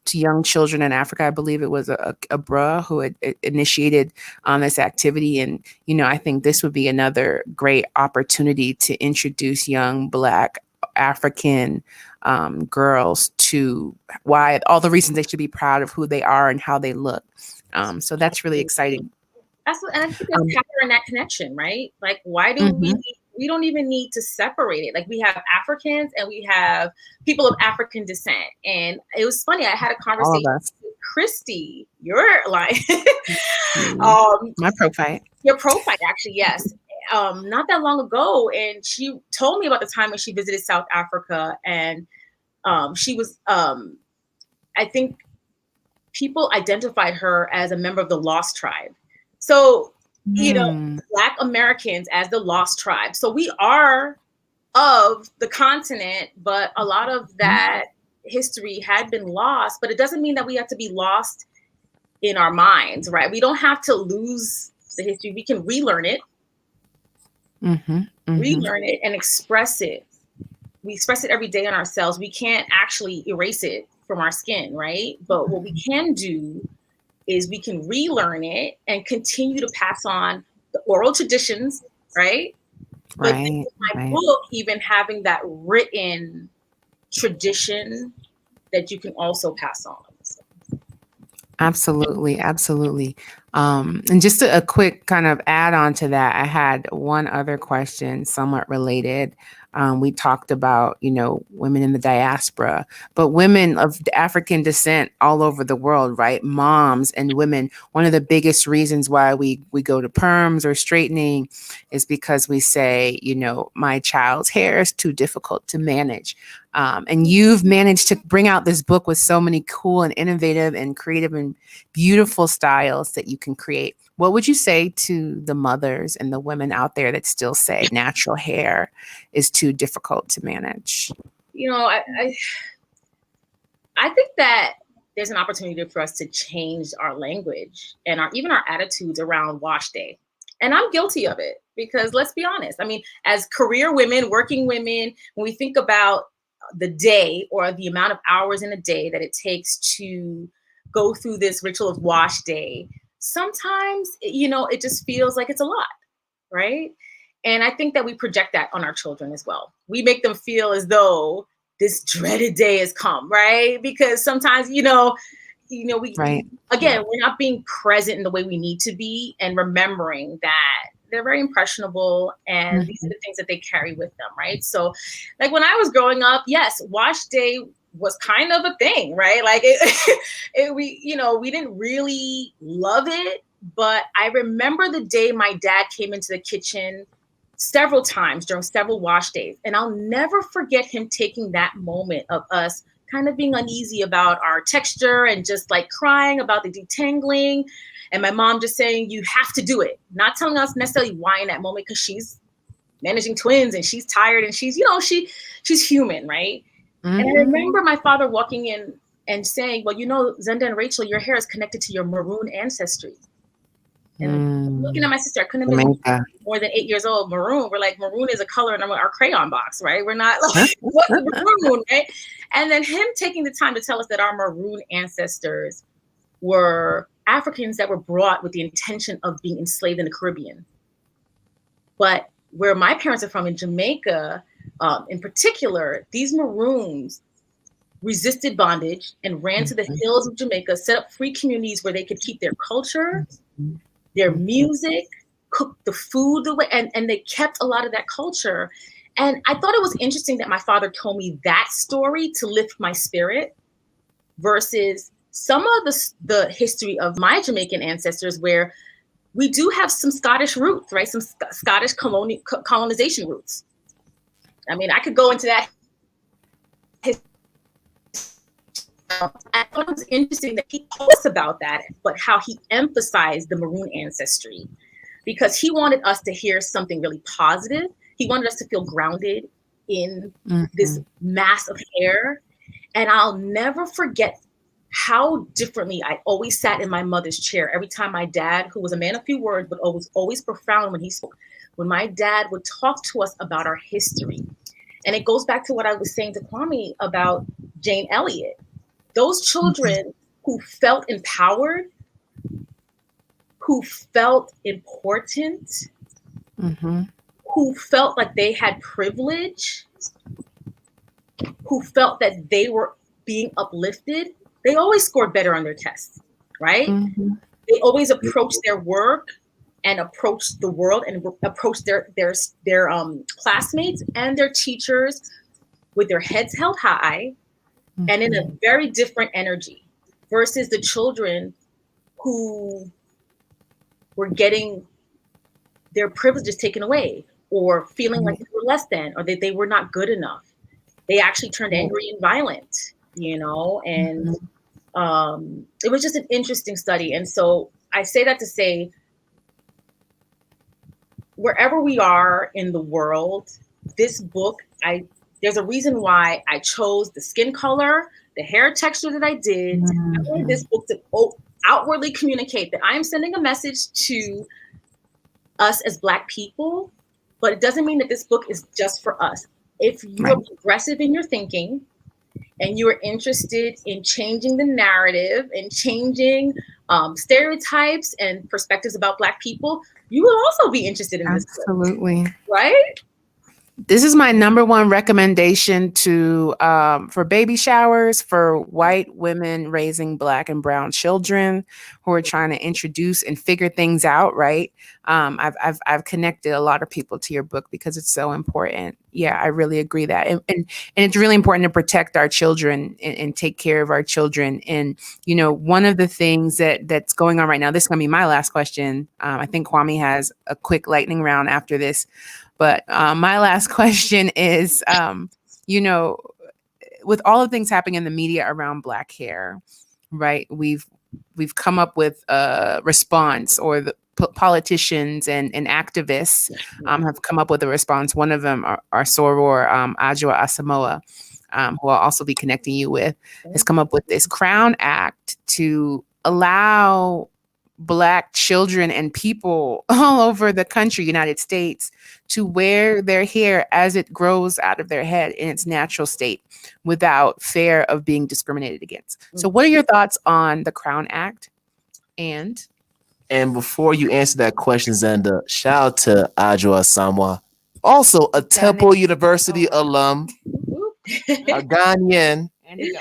Speaker 3: to young children in Africa. I believe it was a bra who had initiated this activity. And, I think this would be another great opportunity to introduce young Black African girls to all the reasons they should be proud of who they are and how they look. So that's really exciting.
Speaker 2: And I think there's power in that connection, right? Like, why do we don't even need to separate it. Like, we have Africans and we have people of African descent. And it was funny, I had a conversation with Christy, your line.
Speaker 3: My profile.
Speaker 2: Your profile, actually, yes. Not that long ago. And she told me about the time when she visited South Africa. And she was, I think, people identified her as a member of the lost tribe. So, Black Americans as the lost tribe. So we are of the continent, but a lot of that history had been lost, but it doesn't mean that we have to be lost in our minds, right? We don't have to lose the history. We can relearn it, relearn it and express it. We express it every day in ourselves. We can't actually erase it from our skin, right? But what we can do is we can relearn it and continue to pass on the oral traditions, right? But my book, even having that written tradition that you can also pass on.
Speaker 3: Absolutely. Absolutely. And just a quick kind of add on to that, I had one other question somewhat related. We talked about, women in the diaspora, but women of African descent all over the world, right? Moms and women. One of the biggest reasons why we go to perms or straightening is because we say, my child's hair is too difficult to manage. And you've managed to bring out this book with so many cool and innovative and creative and beautiful styles that you can create. What would you say to the mothers and the women out there that still say natural hair is too difficult to manage?
Speaker 2: I think that there's an opportunity for us to change our language and even our attitudes around wash day. And I'm guilty of it because let's be honest. I mean, as career women, working women, when we think about the day or the amount of hours in a day that it takes to go through this ritual of wash day, sometimes, it just feels like it's a lot, right? And I think that we project that on our children as well. We make them feel as though this dreaded day has come, right? Because sometimes, we again, we're not being present in the way we need to be and remembering that they're very impressionable and these are the things that they carry with them, right? So like when I was growing up, yes, wash day was kind of a thing, right? Like we didn't really love it, but I remember the day my dad came into the kitchen several times during several wash days. And I'll never forget him taking that moment of us kind of being uneasy about our texture and just like crying about the detangling. And my mom just saying, you have to do it. Not telling us necessarily why in that moment, because she's managing twins and she's tired and she's, she's human, right? And I remember my father walking in and saying, well, Zenda and Rachel, your hair is connected to your maroon ancestry. And looking at my sister, I couldn't have been more than 8 years old. Maroon, we're like, maroon is a color in our crayon box, right? We're not like, what's maroon, right? And then him taking the time to tell us that our maroon ancestors were Africans that were brought with the intention of being enslaved in the Caribbean. But where my parents are from in Jamaica, in particular, these maroons resisted bondage and ran to the hills of Jamaica, set up free communities where they could keep their culture, their music, cook the food the way, and they kept a lot of that culture. And I thought it was interesting that my father told me that story to lift my spirit versus some of the history of my Jamaican ancestors where we do have some Scottish roots, right? Some Scottish colonization roots. I mean, I could go into that. I thought it was interesting that he told us about that, but how he emphasized the maroon ancestry because he wanted us to hear something really positive. He wanted us to feel grounded in this mass of hair. And I'll never forget how differently I always sat in my mother's chair every time my dad, who was a man of few words, but always profound when he spoke, when my dad would talk to us about our history. And it goes back to what I was saying to Kwame about Jane Elliott. Those children who felt empowered, who felt important, who felt like they had privilege, who felt that they were being uplifted, they always scored better on their tests, right? They always approached their work and approached the world and approached their classmates and their teachers with their heads held high and in a very different energy versus the children who were getting their privileges taken away or feeling like they were less than or that they were not good enough. They actually turned angry and violent, and It was just an interesting study. And so I say that to say, wherever we are in the world, this book, there's a reason why I chose the skin color, the hair texture that I did. I wanted this book to outwardly communicate that I am sending a message to us as Black people, but it doesn't mean that this book is just for us. If you are progressive in your thinking and you are interested in changing the narrative and changing stereotypes and perspectives about Black people, you will also be interested in this book.
Speaker 3: Absolutely.
Speaker 2: Right?
Speaker 3: This is my number one recommendation to for baby showers for white women raising Black and brown children who are trying to introduce and figure things out. Right. I've connected a lot of people to your book because it's so important. Yeah, I really agree that. And it's really important to protect our children and take care of our children. And, you know, one of the things that's going on right now, this is going to be my last question. I think Kwame has a quick lightning round after this. But my last question is, you know, with all the things happening in the media around Black hair, right? We've come up with a response, or the politicians and activists have come up with a response. One of them, our soror, Adjoa Asamoah, who I'll also be connecting you with, has come up with this Crown Act to allow Black children and people all over the country, United States, to wear their hair as it grows out of their head in its natural state without fear of being discriminated against. So what are your thoughts on the Crown Act? And
Speaker 1: before you answer that question, Zenda, shout out to Adjoa Asamoah, also a Temple University alum, a Ghanaian,
Speaker 3: and a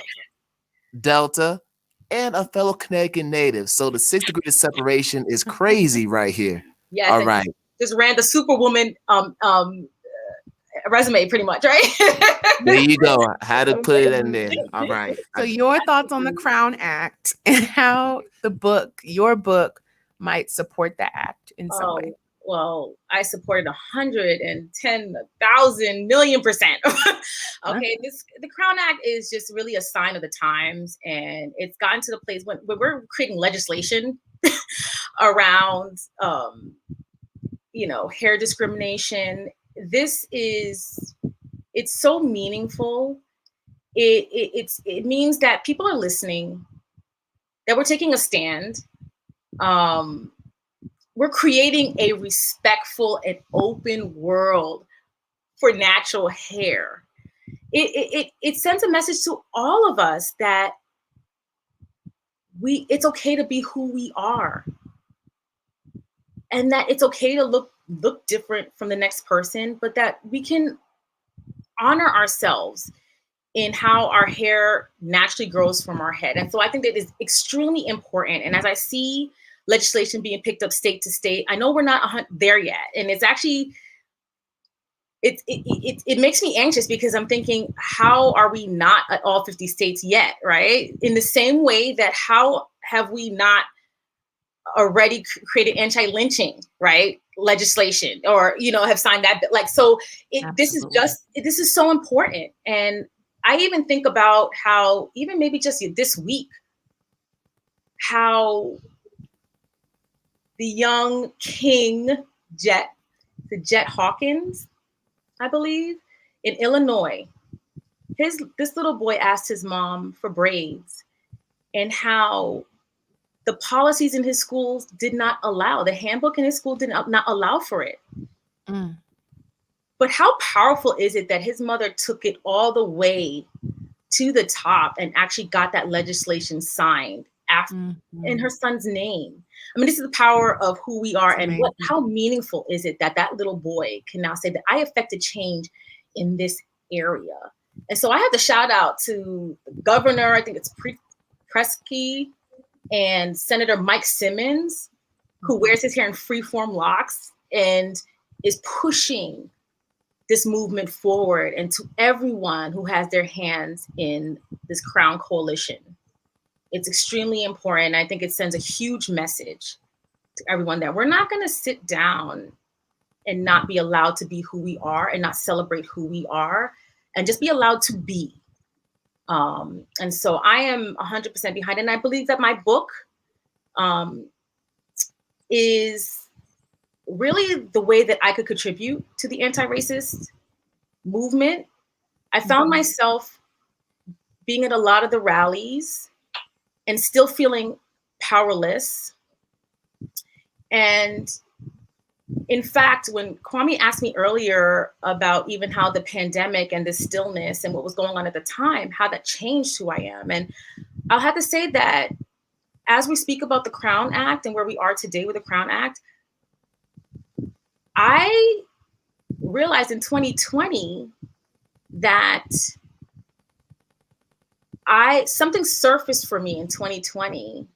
Speaker 1: Delta, and a fellow Connecticut native. So the 6 degrees of separation is crazy right here.
Speaker 2: Yes.
Speaker 1: All right.
Speaker 2: Just ran the Superwoman resume pretty much, right?
Speaker 1: There you go. I had to put it in there. All right.
Speaker 3: So your thoughts on the Crown Act and how your book might support the act in some way.
Speaker 2: Well, I supported 110,000 million%. Okay, the Crown Act is just really a sign of the times, and it's gotten to the place when we're creating legislation around, hair discrimination. It's so meaningful. It means that people are listening, that we're taking a stand. We're creating a respectful and open world for natural hair. It sends a message to all of us that it's okay to be who we are, and that it's okay to look different from the next person, but that we can honor ourselves in how our hair naturally grows from our head. And so I think that is extremely important. And as I see legislation being picked up state to state, I know we're not there yet. And it's actually, it makes me anxious, because I'm thinking, how are we not at all 50 states yet, right? In the same way that how have we not already created anti-lynching, right, legislation, or have signed that, like, so this is so important. And I even think about how, even maybe just this week, how the young King Jet Hawkins, I believe, in Illinois, this little boy asked his mom for braids, and how the policies in his schools did not allow, the handbook in his school did not allow for it. But how powerful is it that his mother took it all the way to the top and actually got that legislation signed in her son's name? I mean, this is the power of who we are. And how meaningful is it that little boy can now say that I affected change in this area? And so I have to shout out to the governor, I think it's Presky, and Senator Mike Simmons, who wears his hair in freeform locks and is pushing this movement forward, and to everyone who has their hands in this Crown Coalition. It's extremely important. I think it sends a huge message to everyone that we're not going to sit down and not be allowed to be who we are, and not celebrate who we are, and just be allowed to be. And so I am 100% behind it. And I believe that my book is really the way that I could contribute to the anti-racist movement. I found myself being at a lot of the rallies and still feeling powerless. And in fact, when Kwame asked me earlier about even how the pandemic and the stillness and what was going on at the time, how that changed who I am. And I'll have to say that as we speak about the Crown Act and where we are today with the Crown Act, I realized in 2020 that something surfaced for me in 2020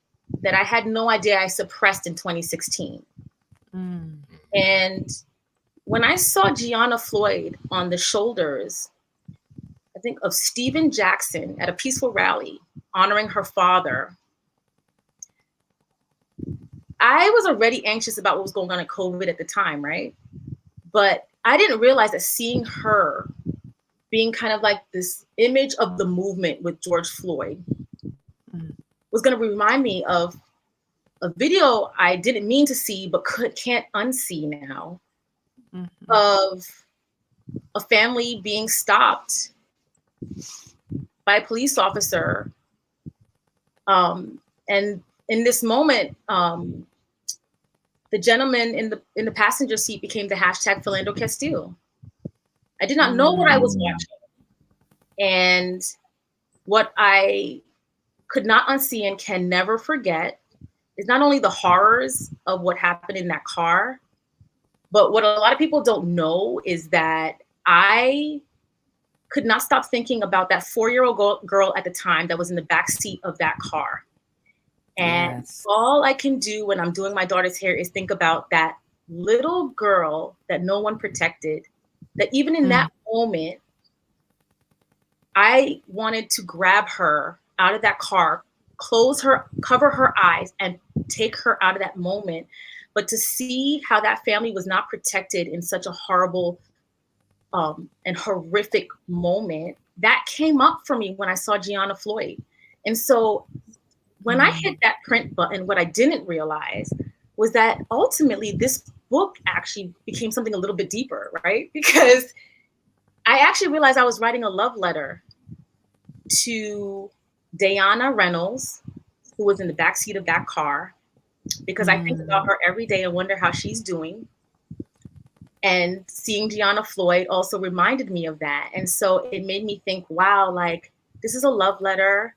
Speaker 2: that I had no idea I suppressed in 2016. And when I saw Gianna Floyd on the shoulders, I think, of Stephen Jackson at a peaceful rally honoring her father, I was already anxious about what was going on in COVID at the time, right? But I didn't realize that seeing her being kind of like this image of the movement with George Floyd was going to remind me of a video I didn't mean to see, but can't unsee now, of a family being stopped by a police officer. And in this moment, the gentleman in the passenger seat became the hashtag Philando Castile. I did not know what I was watching. And what I could not unsee and can never forget is not only the horrors of what happened in that car, but what a lot of people don't know is that I could not stop thinking about that 4-year-old girl at the time that was in the back seat of that car. And all I can do when I'm doing my daughter's hair is think about that little girl that no one protected, that even in that moment, I wanted to grab her out of that car, close her, cover her eyes, and take her out of that moment. But to see how that family was not protected in such a horrible and horrific moment, that came up for me when I saw Gianna Floyd. And so when I hit that print button, what I didn't realize was that ultimately this book actually became something a little bit deeper, right? Because I actually realized I was writing a love letter to Diana Reynolds, who was in the backseat of that car, because I think about her every day and wonder how she's doing. And seeing Gianna Floyd also reminded me of that. And so it made me think, wow, like this is a love letter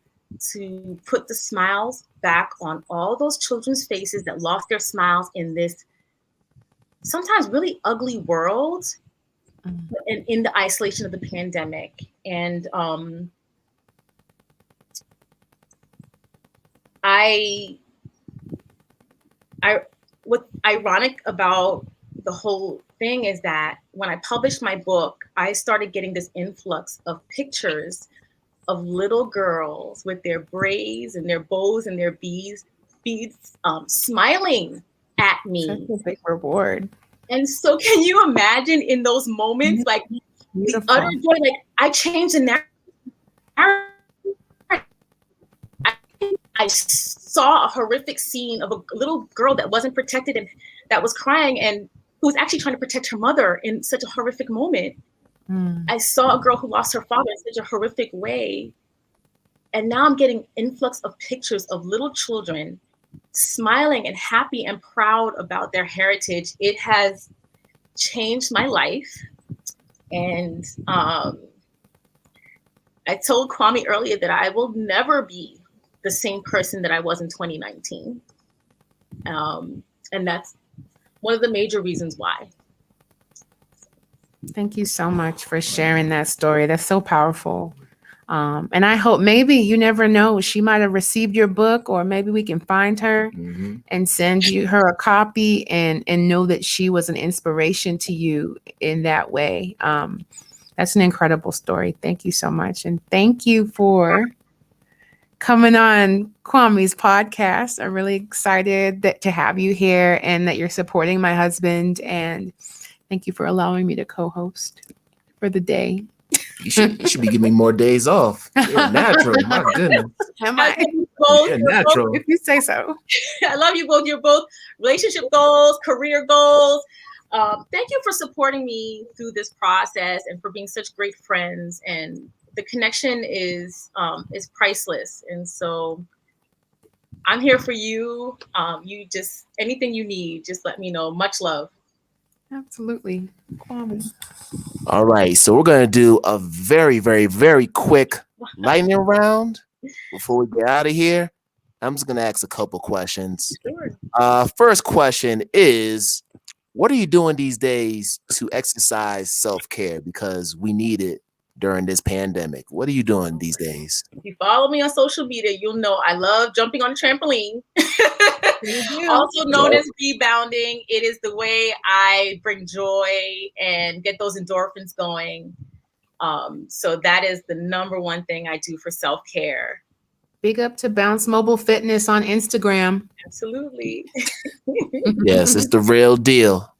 Speaker 2: to put the smiles back on all those children's faces that lost their smiles in this sometimes really ugly world and in the isolation of the pandemic. And what's ironic about the whole thing is that when I published my book, I started getting this influx of pictures of little girls with their braids and their bows and their beads smiling at me.
Speaker 3: Such a big reward.
Speaker 2: And so can you imagine in those moments, like the utter joy, like I changed the narrative. I saw a horrific scene of a little girl that wasn't protected and that was crying and who was actually trying to protect her mother in such a horrific moment. I saw a girl who lost her father in such a horrific way. And now I'm getting influx of pictures of little children smiling and happy and proud about their heritage. It has changed my life. And I told Kwame earlier that I will never be the same person that I was in 2019. And that's one of the major reasons why.
Speaker 3: Thank you so much for sharing that story. That's so powerful. And I hope maybe, you never know, she might have received your book, or maybe we can find her and send her a copy and know that she was an inspiration to you in that way. That's an incredible story. Thank you so much. And thank you for coming on Kwame's podcast. I'm really excited to have you here and that you're supporting my husband. And thank you for allowing me to co-host for the day.
Speaker 1: You should be giving me more days off. You're a natural. My goodness.
Speaker 3: Am
Speaker 2: I
Speaker 3: I?
Speaker 2: love you both.
Speaker 1: You're a
Speaker 2: You're both-
Speaker 1: natural.
Speaker 3: If you say so.
Speaker 2: I love you both. You're both relationship goals, career goals. Thank you for supporting me through this process and for being such great friends. And the connection is priceless. And so I'm here for you. You just anything you need, just let me know. Much love.
Speaker 3: Absolutely. Kwame.
Speaker 1: All right. So we're going to do a very, very, very quick lightning round before we get out of here. I'm just going to ask a couple questions.
Speaker 2: Sure.
Speaker 1: First question is, what are you doing these days to exercise self-care? Because we need it during this pandemic. What are you doing these days?
Speaker 2: If you follow me on social media, you'll know I love jumping on a trampoline. Also known as rebounding. It is the way I bring joy and get those endorphins going. So that is the number one thing I do for self-care.
Speaker 3: Big up to Bounce Mobile Fitness on Instagram.
Speaker 2: Absolutely.
Speaker 1: Yes, it's the real deal.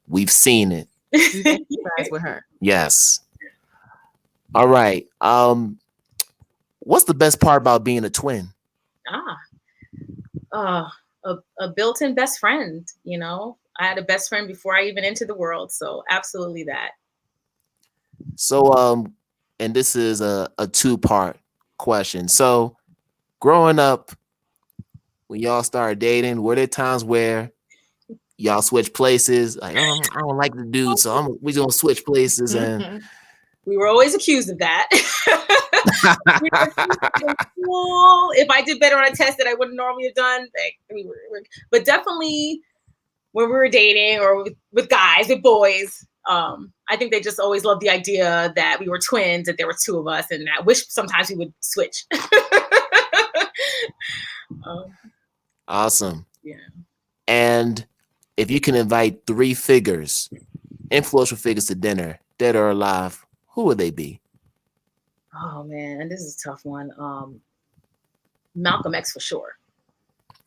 Speaker 1: We've seen it.
Speaker 3: We've exercised with her.
Speaker 1: Yes. All right. What's the best part about being a twin?
Speaker 2: A built-in best friend. You know, I had a best friend before I even entered the world. So absolutely that.
Speaker 1: So, and this is a two-part question. So, growing up, when y'all started dating, were there times where y'all switch places? Like, oh, I don't like the dude, so we gonna switch places. And
Speaker 2: We were always accused of that. We were accused in school. If I did better on a test that I wouldn't normally have done, but definitely when we were dating or with guys, with boys, I think they just always loved the idea that we were twins, that there were two of us, and I wish sometimes we would switch.
Speaker 1: Awesome.
Speaker 2: Yeah.
Speaker 1: And if you can invite three figures, influential figures to dinner, dead or alive, who would they be?
Speaker 2: Oh man, this is a tough one. Malcolm X for sure.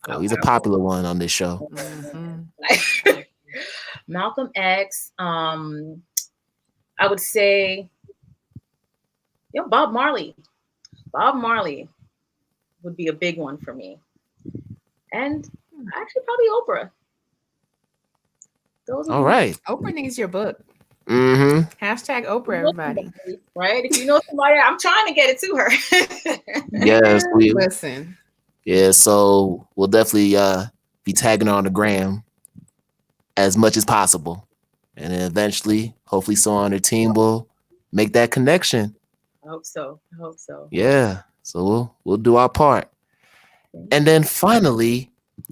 Speaker 1: Oh, he's a popular one on this show.
Speaker 3: Mm-hmm.
Speaker 2: Malcolm X. I would say, Bob Marley. Bob Marley would be a big one for me. And actually probably Oprah.
Speaker 1: All right.
Speaker 3: Oprah needs your book.
Speaker 1: Mm-hmm.
Speaker 3: Hashtag Oprah, everybody.
Speaker 2: Right? If you know somebody, I'm trying to get it to her.
Speaker 1: Yes, we
Speaker 3: Listen.
Speaker 1: Yeah, so we'll definitely be tagging her on the gram as much as possible. And then eventually, hopefully someone on her team will make that connection.
Speaker 2: I hope so.
Speaker 1: Yeah. So we'll do our part. And then finally,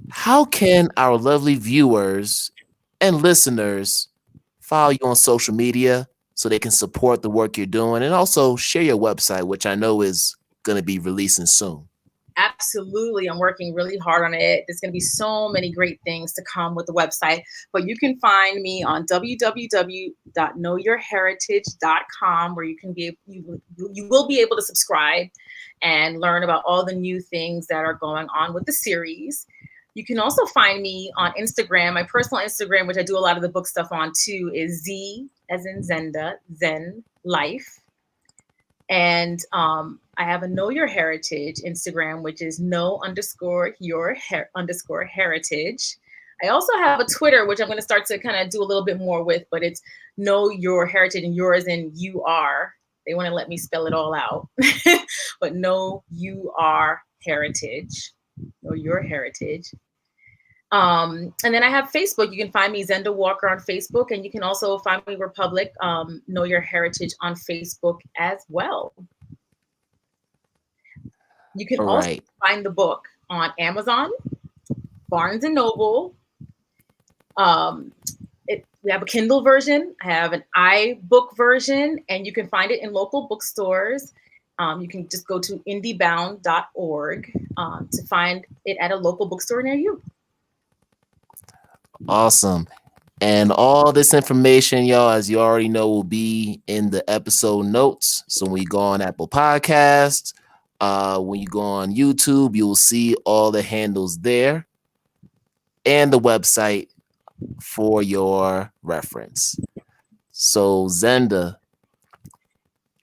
Speaker 1: how can our lovely viewers and listeners follow you on social media so they can support the work you're doing and also share your website, which I know is going to be releasing soon?
Speaker 2: Absolutely. I'm working really hard on it. There's going to be so many great things to come with the website, but you can find me on www.knowyourheritage.com, where you will be able to subscribe and learn about all the new things that are going on with the series. You can also find me on Instagram. My personal Instagram, which I do a lot of the book stuff on too, is Z as in Zenda, Zen Life. And I have a Know Your Heritage Instagram, which is know_your_heritage. I also have a Twitter, which I'm going to start to kind of do a little bit more with, but it's Know Your Heritage, and yours and you are. They want to let me spell it all out, but Know You Are Heritage. Know Your Heritage. And then I have Facebook. You can find me Zenda Walker on Facebook, and you can also find me Republic, Know Your Heritage on Facebook as well. You can also find the book on Amazon, Barnes and Noble. We have a Kindle version. I have an iBook version, and you can find it in local bookstores. You can just go to indiebound.org to find it at a local bookstore near you.
Speaker 1: Awesome. And all this information, y'all, as you already know, will be in the episode notes. So when you go on Apple Podcasts, when you go on YouTube, you will see all the handles there and the website for your reference. So Zenda,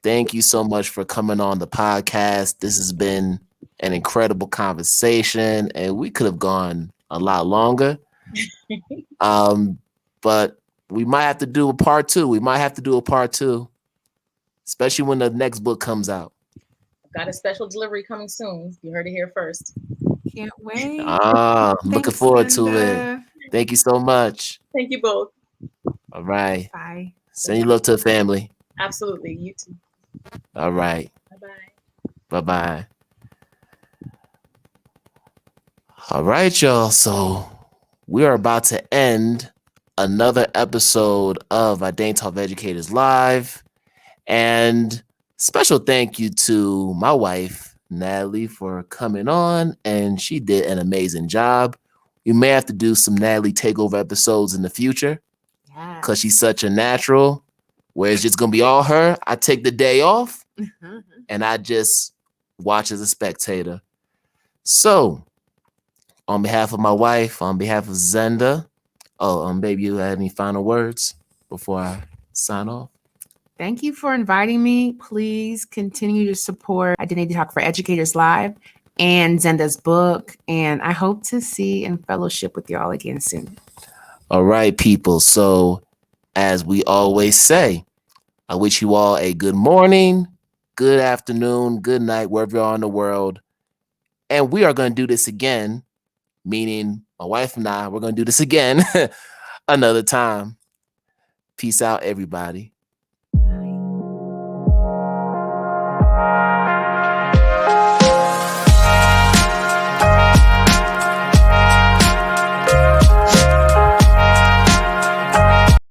Speaker 1: thank you so much for coming on the podcast. This has been an incredible conversation, and we could have gone a lot longer. But we might have to do a part two. Especially when the next book comes out.
Speaker 2: Got a special delivery coming soon. You heard it here first.
Speaker 3: Can't wait.
Speaker 1: Looking
Speaker 3: Thanks,
Speaker 1: forward to it.
Speaker 3: Zenda.
Speaker 1: Thank you so much.
Speaker 2: Thank you both.
Speaker 1: All right.
Speaker 3: Bye.
Speaker 1: Send your love to the family.
Speaker 2: Absolutely. You too.
Speaker 1: All right.
Speaker 2: Bye-bye.
Speaker 1: Bye-bye. All right, y'all. So we are about to end another episode of IDTALK4ED Educators Live. And special thank you to my wife, Natalie, for coming on. And she did an amazing job. You may have to do some Natalie takeover episodes in the future because she's such a natural, where it's just going to be all her. I take the day off and I just watch as a spectator. So, on behalf of my wife, on behalf of Zenda, baby, you had any final words before I sign off?
Speaker 3: Thank you for inviting me. Please continue to support Identity Talk for Educators Live and Zenda's book. And I hope to see and fellowship with you all again soon.
Speaker 1: All right, people. So, as we always say, I wish you all a good morning, good afternoon, good night, wherever you are in the world. And we are going to do this again, meaning my wife and I, we're going to do this again another time. Peace out, everybody.